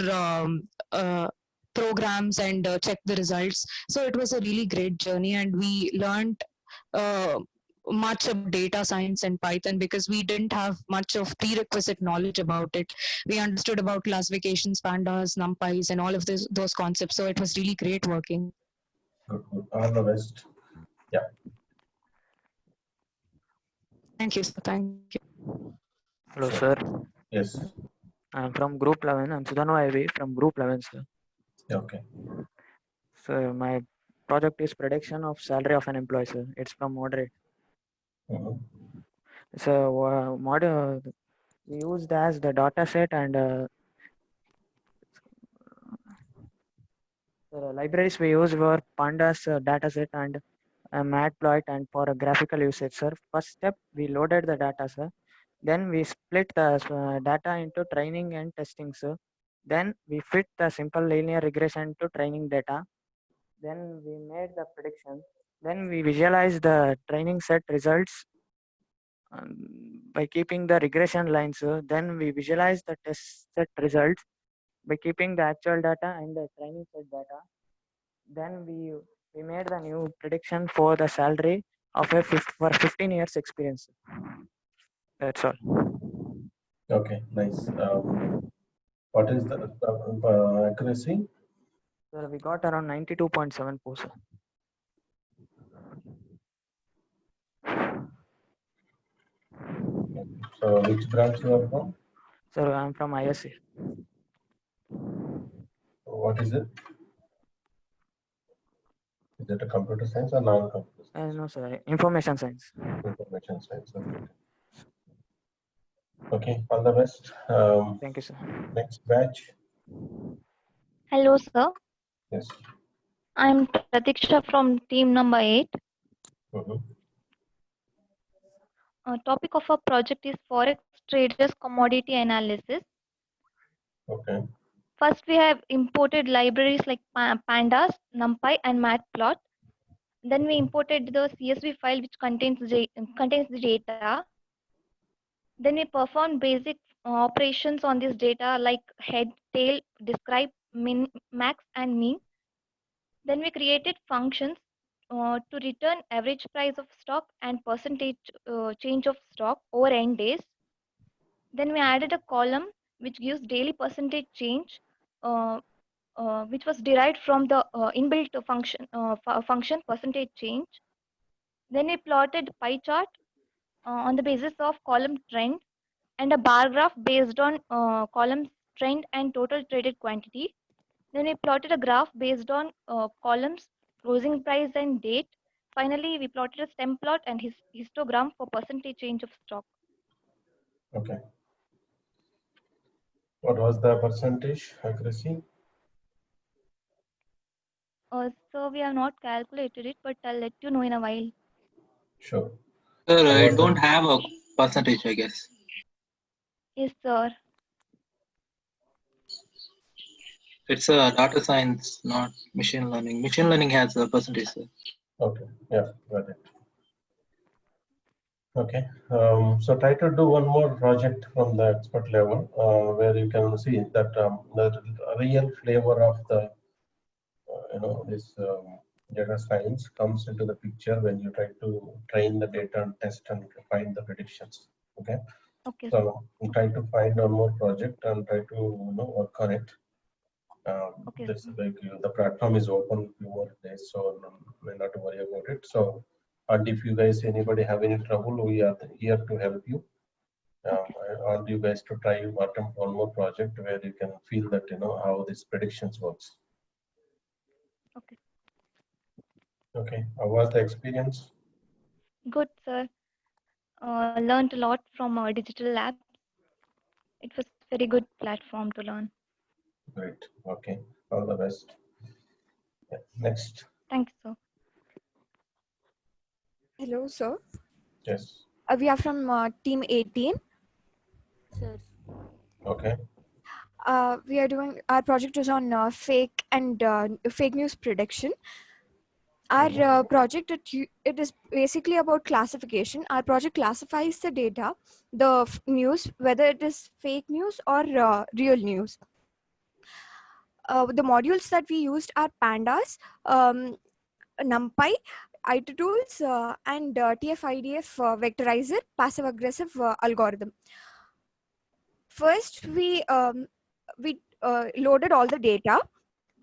programs and check the results. So it was a really great journey, and we learned much of data science and Python because we didn't have much of prerequisite knowledge about it. We understood about classifications, pandas, numpys, and all of those concepts. So it was really great working. Good. All the best. Yeah. Thank you, sir. Thank you. Hello, sir. Yes. I'm from Group 11. I'm Sudhanu Ivy from Group 11, sir. Okay. So my project is prediction of salary of an employee, sir. It's from Moderate. So model we used as the data set and the libraries we used were Pandas data set and Matplot, and for a graphical usage, sir. First step, we loaded the data, sir. Then we split the data into training and testing, sir. Then we fit the simple linear regression to training data. Then we made the prediction. Then we visualize the training set results by keeping the regression lines. Then we visualize the test set results by keeping the actual data and the training set data. Then we made the new prediction for the salary of for 15 years experience. That's all. Okay, nice. What is the accuracy? So we got around 92.74, sir. So which branch you are from? Sir, I'm from ISC. What is it? Is it a computer science or non-computer science? No, sir. Information science. Information science. Okay, all the best. Thank you, sir. Next batch. Hello, sir. Yes. I'm Pratiksha from team number 8. Topic of our project is Forex traders commodity analysis. Okay. First, we have imported libraries like Pandas, NumPy, and Matplot. Then we imported the CSV file which contains the data. Then we performed basic operations on this data like head, tail, describe, min, max, and mean. Then we created functions to return average price of stock and percentage change of stock over n days. Then we added a column which gives daily percentage change, which was derived from the inbuilt function percentage change. Then we plotted pie chart on the basis of column trend and a bar graph based on column trend and total traded quantity. Then we plotted a graph based on columns, closing price and date. Finally, we plotted a stem plot and histogram for percentage change of stock. Okay. What was the percentage accuracy? So we have not calculated it, but I'll let you know in a while. Sure. Sir, I don't have a percentage, I guess. Yes, sir. It's a data science, not machine learning. Machine learning has a percentage, sir. Okay. Yeah, got it. Okay. So try to do one more project from the expert level where you can see that the real flavor of the this data science comes into the picture when you try to train the data and test and find the predictions. Okay. Okay. So you try to find one more project and try to work on it. Okay. This like the platform is open few more days, so may not worry about it. So, and if you guys anybody have any trouble, we are here to help you. I want you guys to try attempt one more project where you can feel that how this predictions works. Okay. Okay. How was the experience? Good, sir. Learned a lot from our digital lab. It was a very good platform to learn. Great. Okay. All the best. Yeah. Next. Thank you, sir. Hello, sir. Yes. We are from team 18. Sir. Okay. We are doing our project is on fake and fake news prediction. Our project it is basically about classification. Our project classifies the data, the news, whether it is fake news or real news. The modules that we used are Pandas, NumPy, itertools, and TF-IDF vectorizer, passive aggressive algorithm. First, we loaded all the data,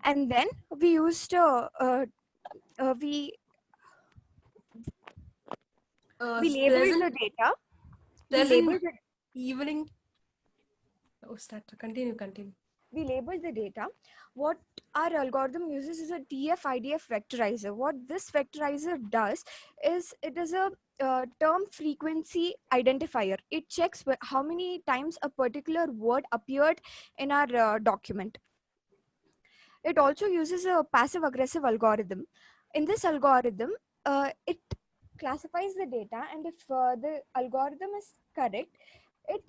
and then we used we labeled the data. We labeled the evening. Oh, start. Continue. We labeled the data. What our algorithm uses is a TF-IDF vectorizer. What this vectorizer does is it is a term frequency identifier. It checks how many times a particular word appeared in our document. It also uses a passive aggressive algorithm. In this algorithm, it classifies the data, and if the algorithm is correct, it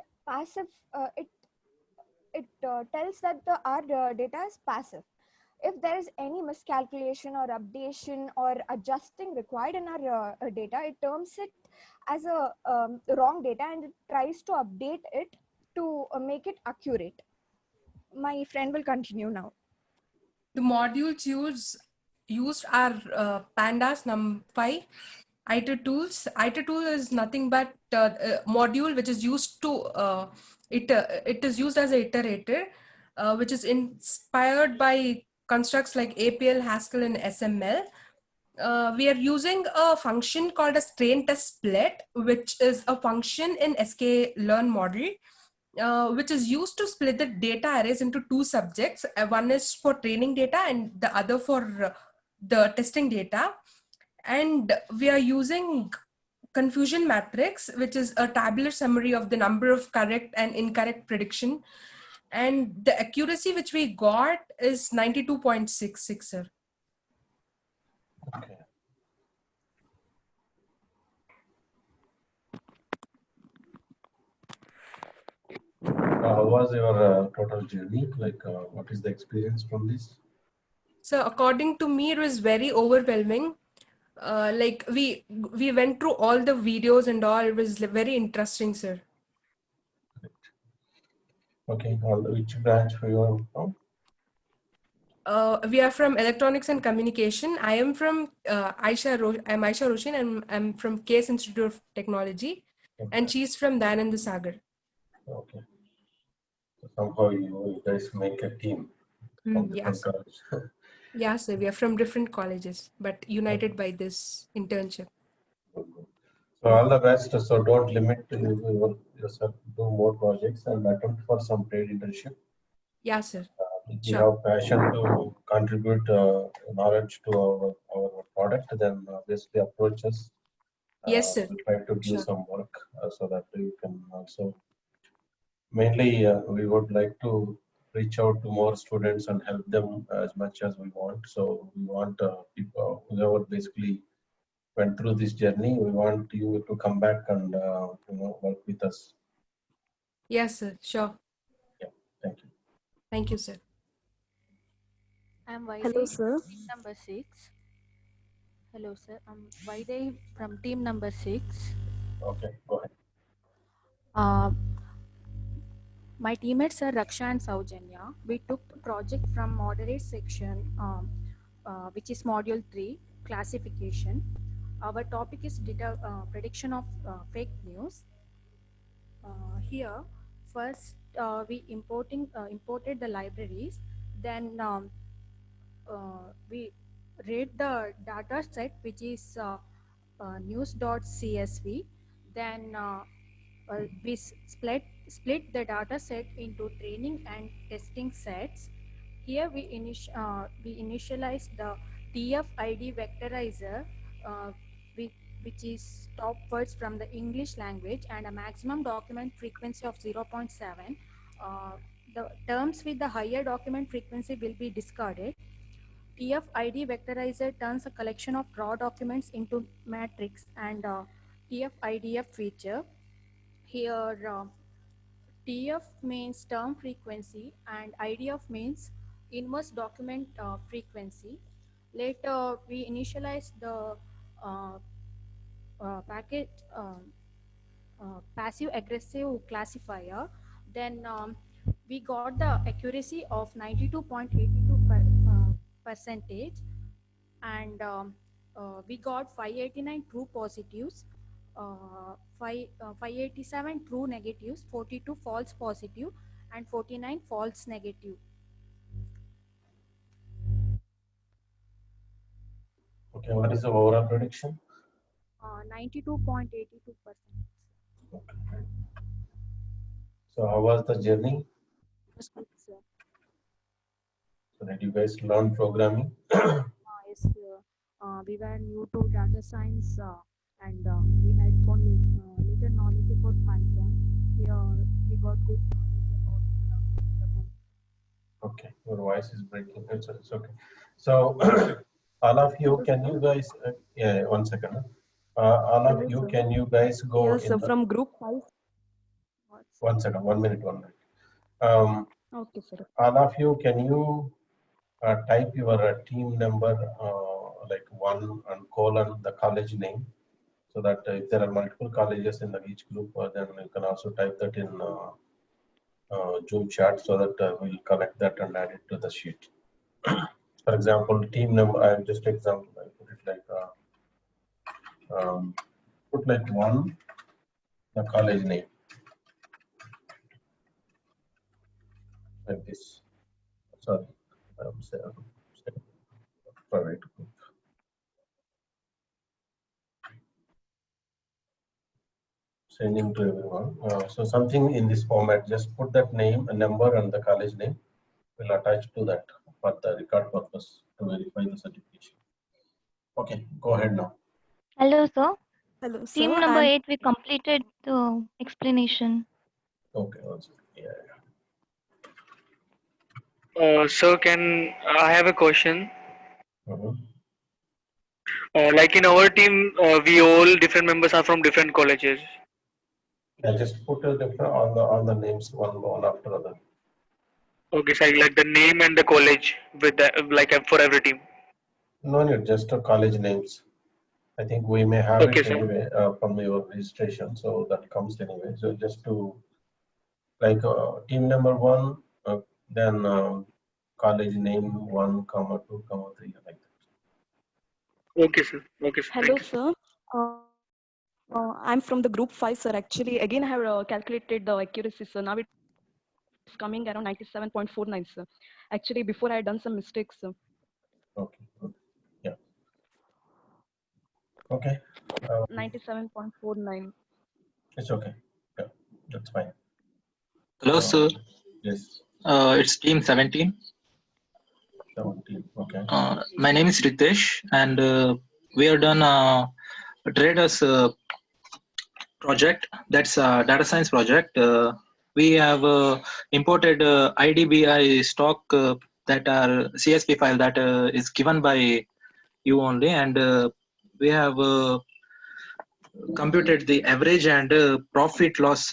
tells that our data is passive. If there is any miscalculation or updation or adjusting required in our data, it terms it as a wrong data and it tries to update it to make it accurate. My friend will continue now. The modules used are Pandas, NumPy, itertools. Itertool is nothing but a module which is used to it is used as an iterator, which is inspired by constructs like APL, Haskell, and SML. We are using a function called as train test split, which is a function in sklearn model, which is used to split the data arrays into two subjects. One is for training data and the other for the testing data, and we are using confusion matrix, which is a tabular summary of the number of correct and incorrect prediction. And the accuracy which we got is 92.66, sir. Okay. How was your total journey? Like, what is the experience from this? So according to me, it was very overwhelming. Like we went through all the videos and all. It was very interesting, sir. Okay, which branch are you from? We are from electronics and communication. I am from I'm Aisha Roshan, and I'm from Case Institute of Technology, and she's from Dayananda Sagar. Okay. So somehow you guys make a team from different Yes. colleges. Yeah, sir. We are from different colleges, but united by this internship. So all the best. So don't limit yourself. Do more projects and attempt for some paid internship. Yeah, sir. If you Sure. have passion to contribute knowledge to our product, then obviously approach us. Yes, sir. We'll try to give Sure. some work so that you can also. Mainly, we would like to reach out to more students and help them as much as we want. So we want people whoever basically went through this journey. We want you to come back and work with us. Yes, sir. Sure. Yeah. Thank you. Thank you, sir. I'm Hello, Vaidehi sir. from team number 6. Hello, sir. I'm Vaidehi from team number 6. Okay, go ahead. Uh, my teammates are Raksha and Saujanya. We took the project from moderate section, which is module 3, classification. Our topic is prediction of fake news. Here, first we imported the libraries. Then we read the data set, which is news.csv. Then we split the data set into training and testing sets. Here we initialize the TF-ID vectorizer, which is top words from the English language, and a maximum document frequency of 0.7. The terms with the higher document frequency will be discarded. TF-ID vectorizer turns a collection of raw documents into matrix and TF-IDF feature. Here, TF means term frequency and IDF means inverse document frequency. Later, we initialize the package passive aggressive classifier. Then we got the accuracy of 92.82 percentage, and we got 589 true positives, 587 true negatives, 42 false positive, and 49 false negative. Okay, what is the overall prediction? 92.82%. Okay. So how was the journey? Yes, sir. So did you guys learn programming? Yes, sir. We were new to data science and we had only little knowledge about Python. We got good knowledge about the book. Okay, your voice is breaking. It's okay. So all of you, can you guys? Yeah, 1 second. All of Hello, you, sir. can you guys go Yes, sir. in the, From group 5. 1 second, 1 minute. Okay, sir. All of you, can you type your team number like 1 and colon the college name, so that if there are multiple colleges in each group, then you can also type that in Zoom chat, so that we'll collect that and add it to the sheet. For example, team number, I just example, I put it like put like 1 the college name, like this. Sorry, I'm saying private group. Sending to everyone. So something in this format, just put that name, a number, and the college name. Will attach to that for the record purpose to verify the certification. Okay, go ahead now. Hello, sir. Hello, Team sir. number And 8, we completed the explanation. Okay, also, yeah. Sir, can I have a question? Mhm. Like in our team, we all different members are from different colleges. Yeah, just put a different on the names one after other. Okay, so like the name and the college with the, like for every team. No need, just college names. I think we may have Okay, it sir. anyway from your registration, so that comes anyway. So just to like team number 1, then college name 1, comma 2, comma 3, like Okay, sir. Okay, sir. Hello, Thank you. sir. I'm from the group 5, sir. Actually, again, I have calculated the accuracy, sir. Now it's coming around 97.49, sir. Actually, before I had done some mistakes, sir. Okay, good. Yeah. Okay. 97.49. It's okay. Yeah, that's fine. Hello, sir. Yes. It's team 17. 17. Okay. My name is Ritesh, and we have done a traders project. That's a data science project. We have imported IDBI stock that are CSV file that is given by you only, and we have computed the average and profit loss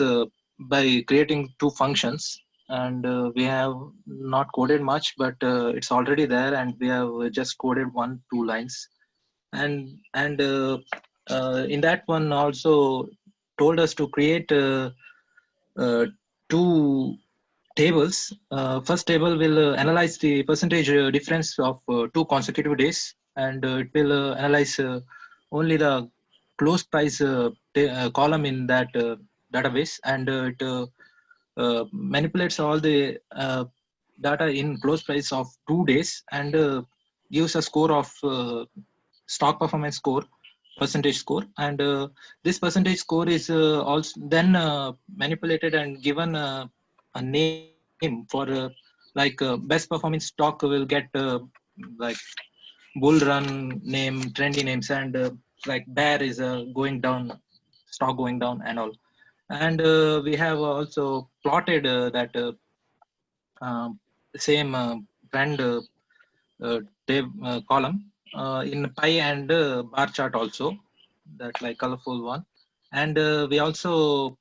by creating 2 functions. And we have not coded much, but it's already there, and we have just coded 1-2 lines. And in that one also told us to create 2 tables. First table will analyze the percentage difference of 2 consecutive days, and it will analyze only the close price column in that database, and it manipulates all the data in close price of 2 days, and gives a score of stock performance score, percentage score, and this percentage score is also then manipulated and given a name for like best performing stock will get like bull run name, trendy names, and like bear is going down, stock going down and all. And we have also plotted that same trend column in pie and bar chart also, that like colorful one. And we also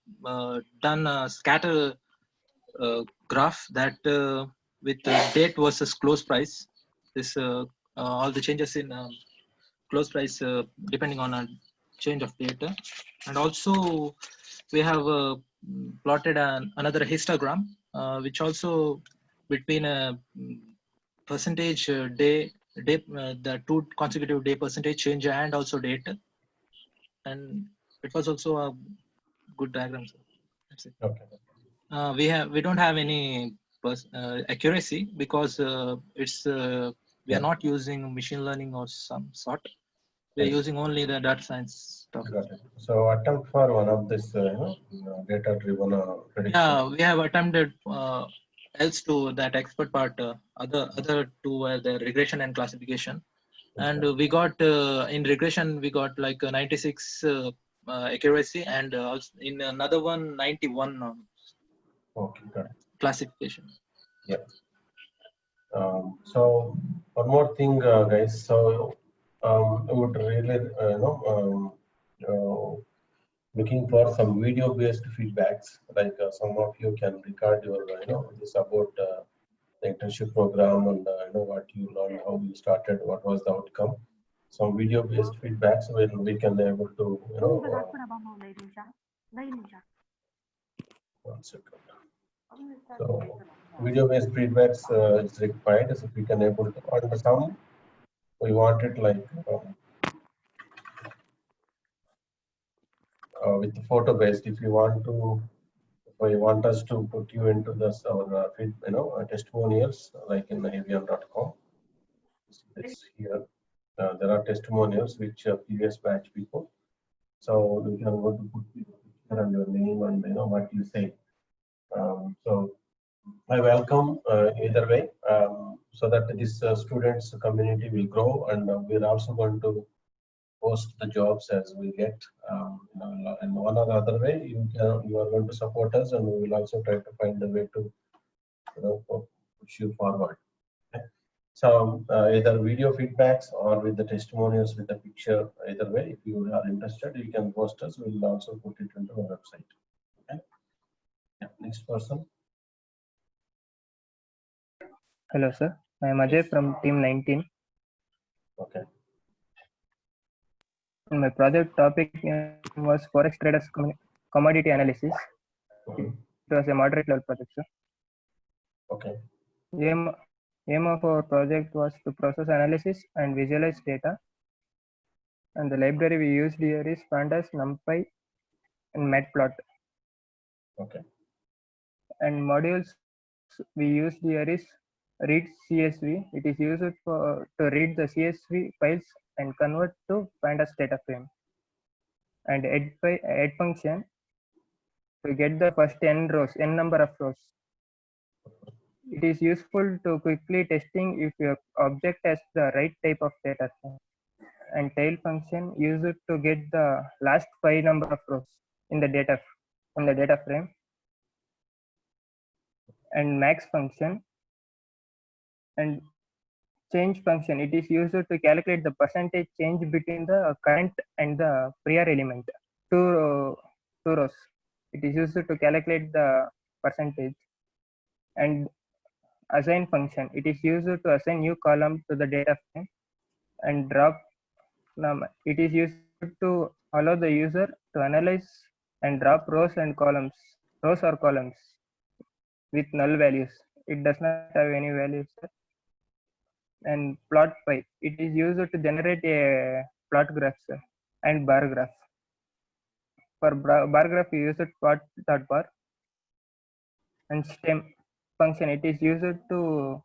done a scatter graph that with date versus close price. This all the changes in close price depending on a change of data. And also we have plotted another histogram which also between a percentage the 2 consecutive day percentage change and also date, and it was also a good diagram, sir. That's it. Okay. We don't have any accuracy because it's we are not using machine learning or some sort. We are Yes. using only the data science stuff. Got it. So attempt for one of this data driven prediction. Yeah, we have attempted else to that expert part. Other two were the regression and classification, and we got in regression we got like 96 accuracy, and also in another one 91 Okay, got it. classification. Yeah. So one more thing, guys. So I would really, looking for some video-based feedbacks. Like some of you can record your, this about the internship program and what you learned, how you started, what was the outcome. Some video-based feedbacks when we can able to, one second. So video-based feedbacks is required. So we can able to, and some we want it like with photo-based. If you want to, if you want us to put you into this our testimonials like in avian.com. This here there are testimonials which previous batch people. So we can go to put your picture and your name and what you say. So I welcome either way. so that this students community will grow, and we're also going to post the jobs as we get. In one or the other way, you are going to support us, and we will also try to find a way to push you forward. Okay. So either video feedbacks or with the testimonials with the picture, either way, if you are interested, you can post us. We will also put it into our website. Okay. Yeah. Next person. Hello, sir. I am Ajay from Team 19. Okay. And my project topic was Forex traders commodity analysis. It was a moderate level project, sir. Okay. Aim of our project was to process analysis and visualize data. And the library we used here is Pandas, NumPy, and Matplot. Okay. And modules we used here is read CSV. It is used to read the CSV files and convert to Pandas data frame. And add function to get the first n number of rows. It is useful to quickly testing if your object has the right type of data. And tail function used to get the last 5 number of rows in the data frame. And max function and change function. It is used to calculate the percentage change between the current and the prior element. Two rows. It is used to calculate the percentage. And assign function. It is used to assign new column to the data frame. And drop. It is used to allow the user to analyze and drop rows or columns with null values. It does not have any values. And plot py. It is used to generate a plot graph, sir, and bar graph. For bar graph, we use plot.bar. And stem function. It is used to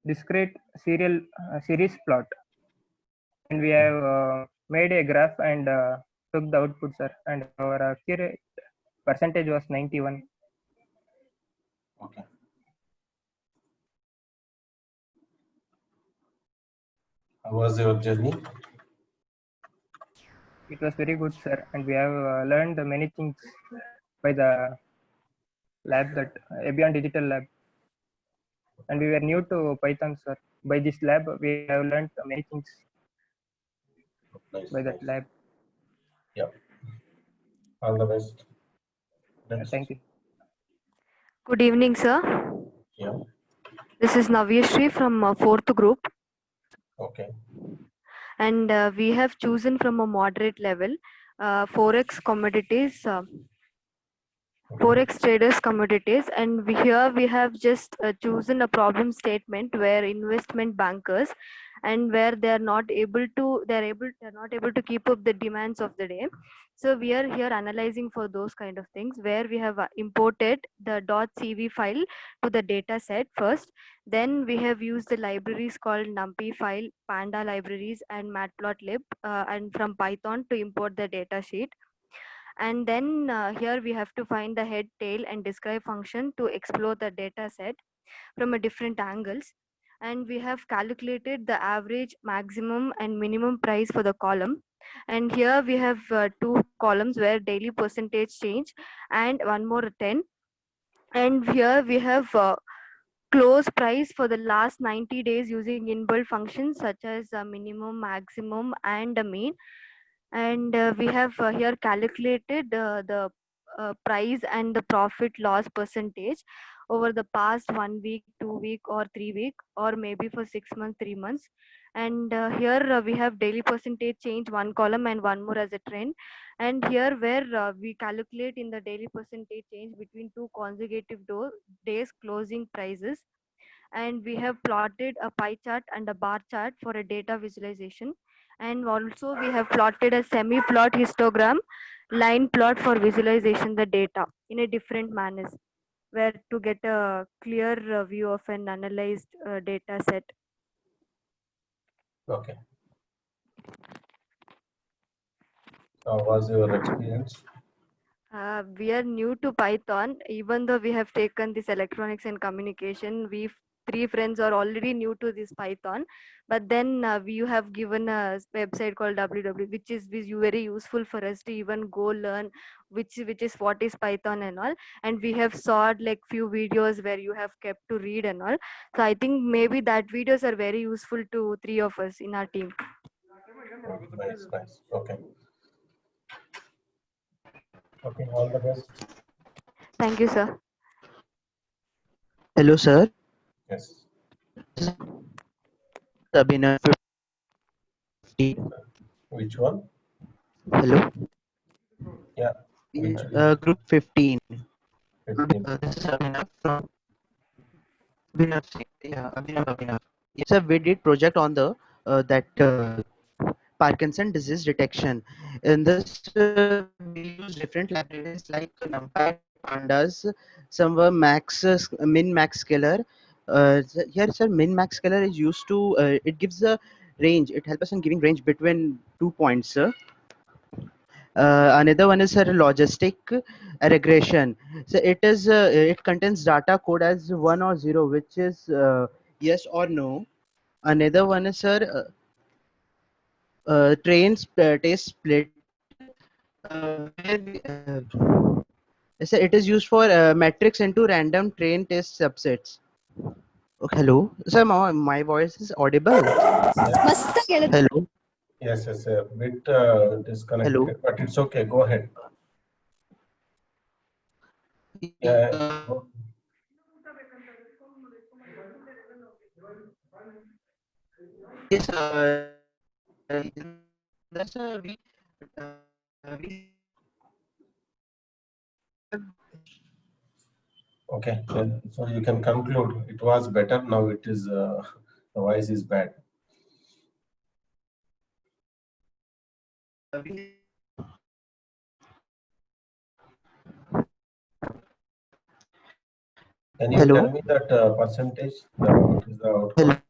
discrete series plot. And we have made a graph and took the output, sir. And our accurate percentage was 91. Okay. How was your journey? It was very good, sir. And we have learned many things by the lab, that Abion Digital Lab. And we were new to Python, sir. By this lab, we have learned many things by that lab. Yeah. All the best. Thank you. Good evening, sir. Yeah. This is Navyashri from 4th group. Okay. And we have chosen from a moderate level Forex commodities, Forex traders commodities, and here we have just chosen a problem statement where investment bankers and where they're not able to keep up the demands of the day. So we are here analyzing for those kind of things where we have imported the .cv file to the data set first. Then we have used the libraries called NumPy file, Panda libraries, and Matplotlib and from Python to import the data sheet. And then here we have to find the head, tail, and describe function to explore the data set from a different angles. And we have calculated the average, maximum, and minimum price for the column. And here we have 2 columns where daily percentage change and one more 10. And here we have close price for the last 90 days using inbuilt functions such as minimum, maximum, and a mean. And we have here calculated the price and the profit loss percentage over the past 1 week, 2 week, or 3 week, or maybe for 6 months, 3 months. And here we have daily percentage change, 1 column and 1 more as a trend. And here where we calculate in the daily percentage change between 2 consecutive days closing prices. And we have plotted a pie chart and a bar chart for a data visualization. And also we have plotted a semi-plot histogram line plot for visualization the data in a different manners, where to get a clear view of an analyzed data set. Okay. How was your experience? We are new to Python. Even though we have taken this electronics and communication, we three friends are already new to this Python, but then you have given a website called www, which is very useful for us to even go learn which is what is Python and all. And we have saw like few videos where you have kept to read and all. So I think maybe that videos are very useful to three of us in our team. Nice, nice. Okay. Okay, all the best. Thank you, sir. Hello, sir. Yes. Abhinav 15. Which one? Hello. Yeah. Which Group 15. 15. This is Abhinav from Abhinav. Yeah, Abhinav. Yes, sir. We did project on the that Parkinson disease detection. In this, we use different libraries like NumPy, Pandas. Some were min max scalar. Here, sir, min max scalar is used to. It gives a range. It helps us in giving range between 2 points, sir. Another one is a logistic regression. So it contains data code as 1 or 0, which is yes or no. Another one is taste split. Where so it is used for metrics into random train test subsets. Oh, hello, sir. My voice is audible. Hello. Yes, yes, a bit disconnected, Hello. but it's okay. Go ahead. Yeah. Yes, that's we Okay, then, so you can conclude. It was better. Now it is the voice is bad. Can you Hello? tell me that percentage? What is the outcome?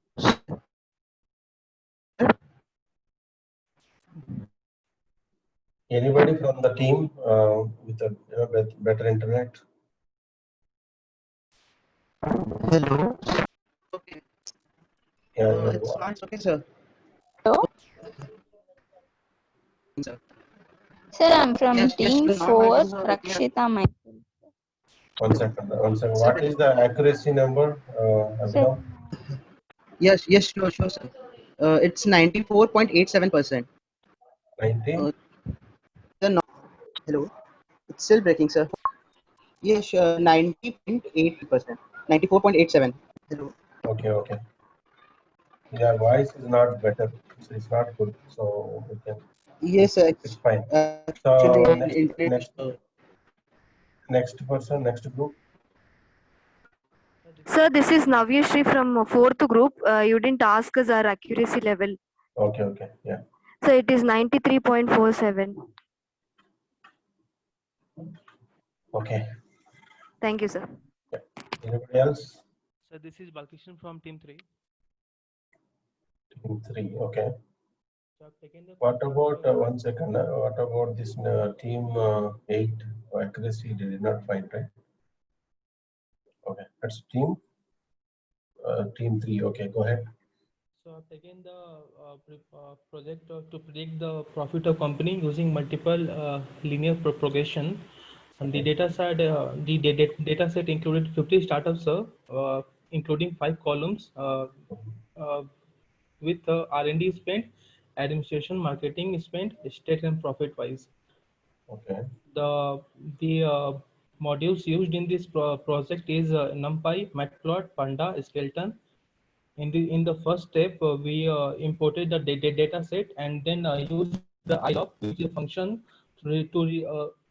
Anybody from the team with a better internet? Hello. Yeah, It's okay, sir. Hello? Sir, I'm from Yes, team yes, 4, Rakshita myself. One second. One second. What is the accuracy number, Abhinav? Yes, sure, sir. It's 94.87%. 90? Hello. It's still breaking, sir. Yes, 90.8%. 94.87. Hello. Okay, okay. Your voice is not better. It's not good. So we can. Yes, sir. It's fine. Actually, So internet. next person, next group. Sir, this is Navyashri from fourth group. You didn't ask us our accuracy level. Okay, okay, yeah. So it is 93.47. Okay. Thank you, sir. Yeah. Anybody else? So this is Balkishan from team 3. Team 3, okay. So I've taken the What about, one second, what about this team 8 accuracy? They did not find, right? Okay, that's team 3, okay, go ahead. So I've taken the project to predict the profit of company using multiple linear progression. And the data set, data set included 50 startups, including 5 columns with R&D spend, administration, marketing spend, state and profit wise. Okay. The modules used in this project is NumPy, Matplotlib, Panda, Skeleton. In the first step, we imported the data set and then used the ilog, which is a function which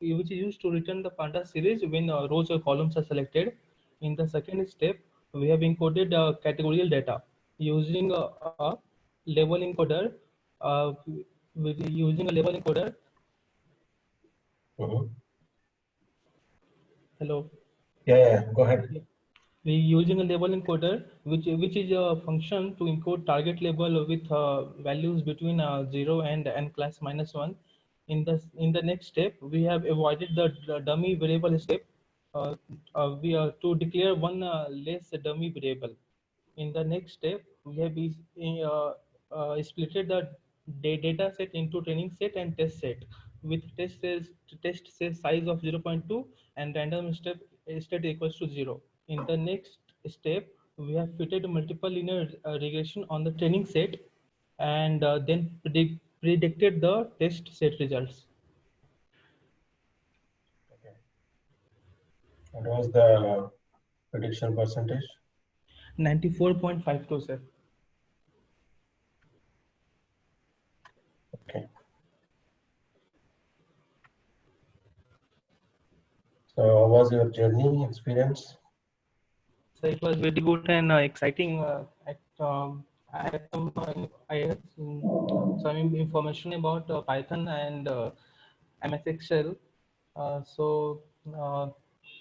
is used to return the Panda series when rows or columns are selected. In the second step, we have encoded categorical data using a level encoder. Using a level encoder. Hello. Yeah, go ahead. We using a label encoder, which is a function to encode target label with values between 0 and n class -1. In the next step, we have avoided the dummy variable step. We are to declare one less dummy variable. In the next step, we have splitted the data set into training set and test set with test set size of 0.2 and random state equals to 0. In the next step, we have fitted multiple linear regression on the training set and then predicted the test set results. What was the prediction percentage? 94.52, sir. Okay. So how was your journey experience? So it was very good and exciting. I had some information about Python and MS Excel.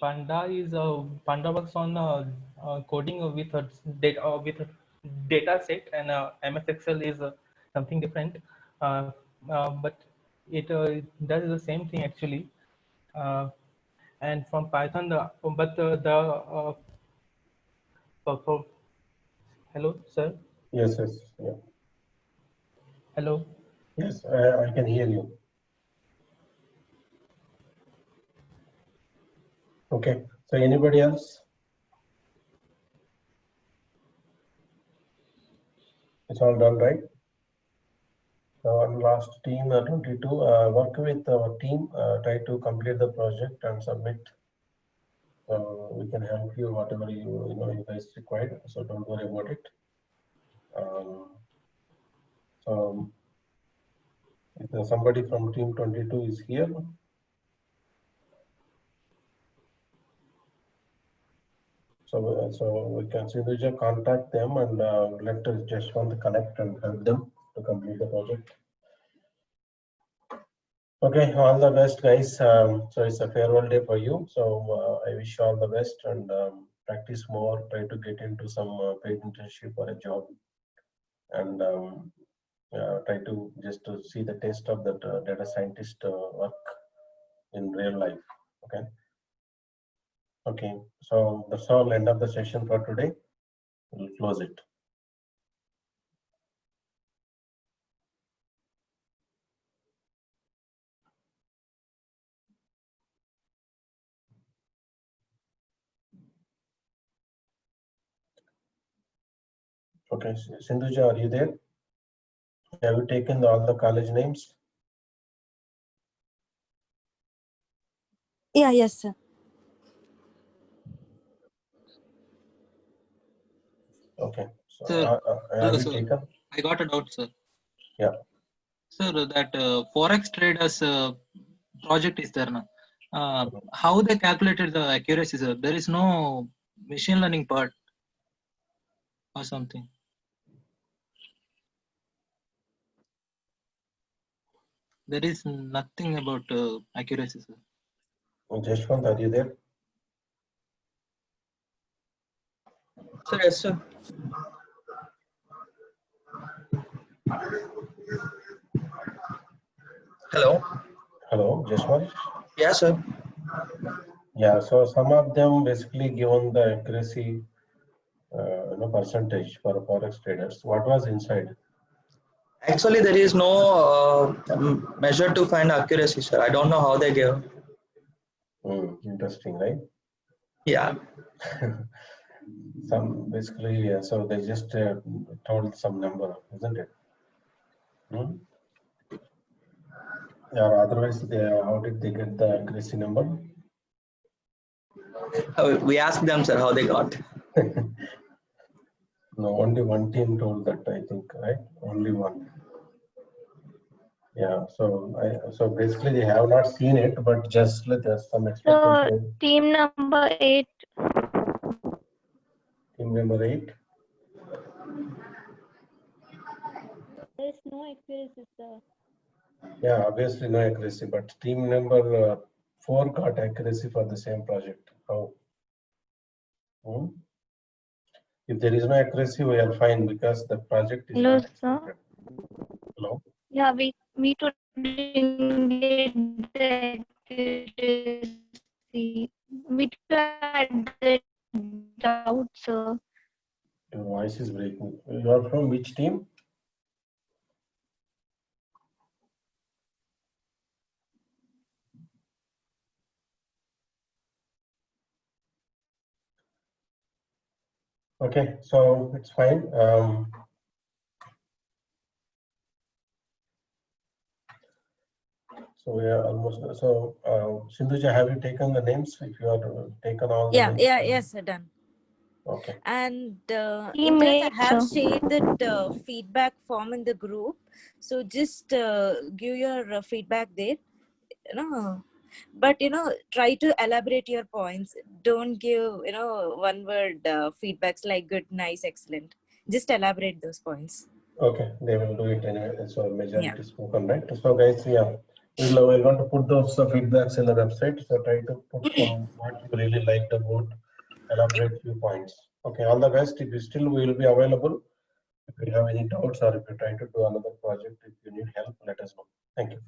Panda works on coding with a data set, and MS Excel is something different. But it does the same thing actually. And from Python, hello, sir. Yes, yeah. Hello. Yes, I can hear you. Okay, so anybody else? It's all done, right? So one last team 22, work with our team, try to complete the project and submit. We can help you whatever you guys require. So don't worry about it. So if somebody from team 22 is here. So we can Sindhuja contact them and let us just want to connect and help them to complete the project. Okay, all the best, guys. So it's a farewell day for you. So I wish you all the best and practice more. Try to get into some paid internship or a job, and try to just to see the taste of that data scientist work in real life. Okay. Okay. So that's all. End of the session for today. We'll close it. Okay, Sindhuja, are you there? Have you taken all the college names? Yeah, yes, sir. Okay. So Sir, have you sir, taken? I got a doubt, sir. Yeah. Sir, that Forex traders project is there now. How they calculated the accuracy, sir? There is no machine learning part or something. There is nothing about accuracy, sir. Jashwant, are you there? Sir, yes, sir. Hello. Hello, Jashwant. Yes, sir. Yeah, so some of them basically given the accuracy percentage for forex traders. What was inside? Actually, there is no measure to find accuracy, sir. I don't know how they give. Interesting, right? Yeah. Some basically, so they just told some number, isn't it? Yeah, otherwise, how did they get the accuracy number? We asked them, sir, how they got. No, only one team told that, I think, right? Only one. Yeah, so basically they have not seen it, but just there's some expectation. Team number 8. Team number 8. There is no accuracy, sir. Yeah, obviously no accuracy, but team number 4 got accuracy for the same project. How? If there is no accuracy, we are fine because the project is Hello, not sir. expected. Hello? Yeah, we too didn't get the accuracy. We too had the doubt, sir. Your voice is breaking. You are from which team? Okay, so it's fine. So we are almost. So Sindhuja, have you taken the names? If you are taken all the names. Yes, done. Okay. And He in case I made have so. shared that feedback form in the group, so just give your feedback there. But try to elaborate your points. Don't give one word feedbacks like good, nice, excellent. Just elaborate those points. Okay, they will do it anyway. So majority Yeah. spoken, right? So guys, yeah, we're going to put those feedbacks in the website. So try to put some what you really liked about, elaborate few points. Okay, all the best. If you still will be available, if you have any doubts or if you're trying to do another project, if you need help, let us know. Thank you.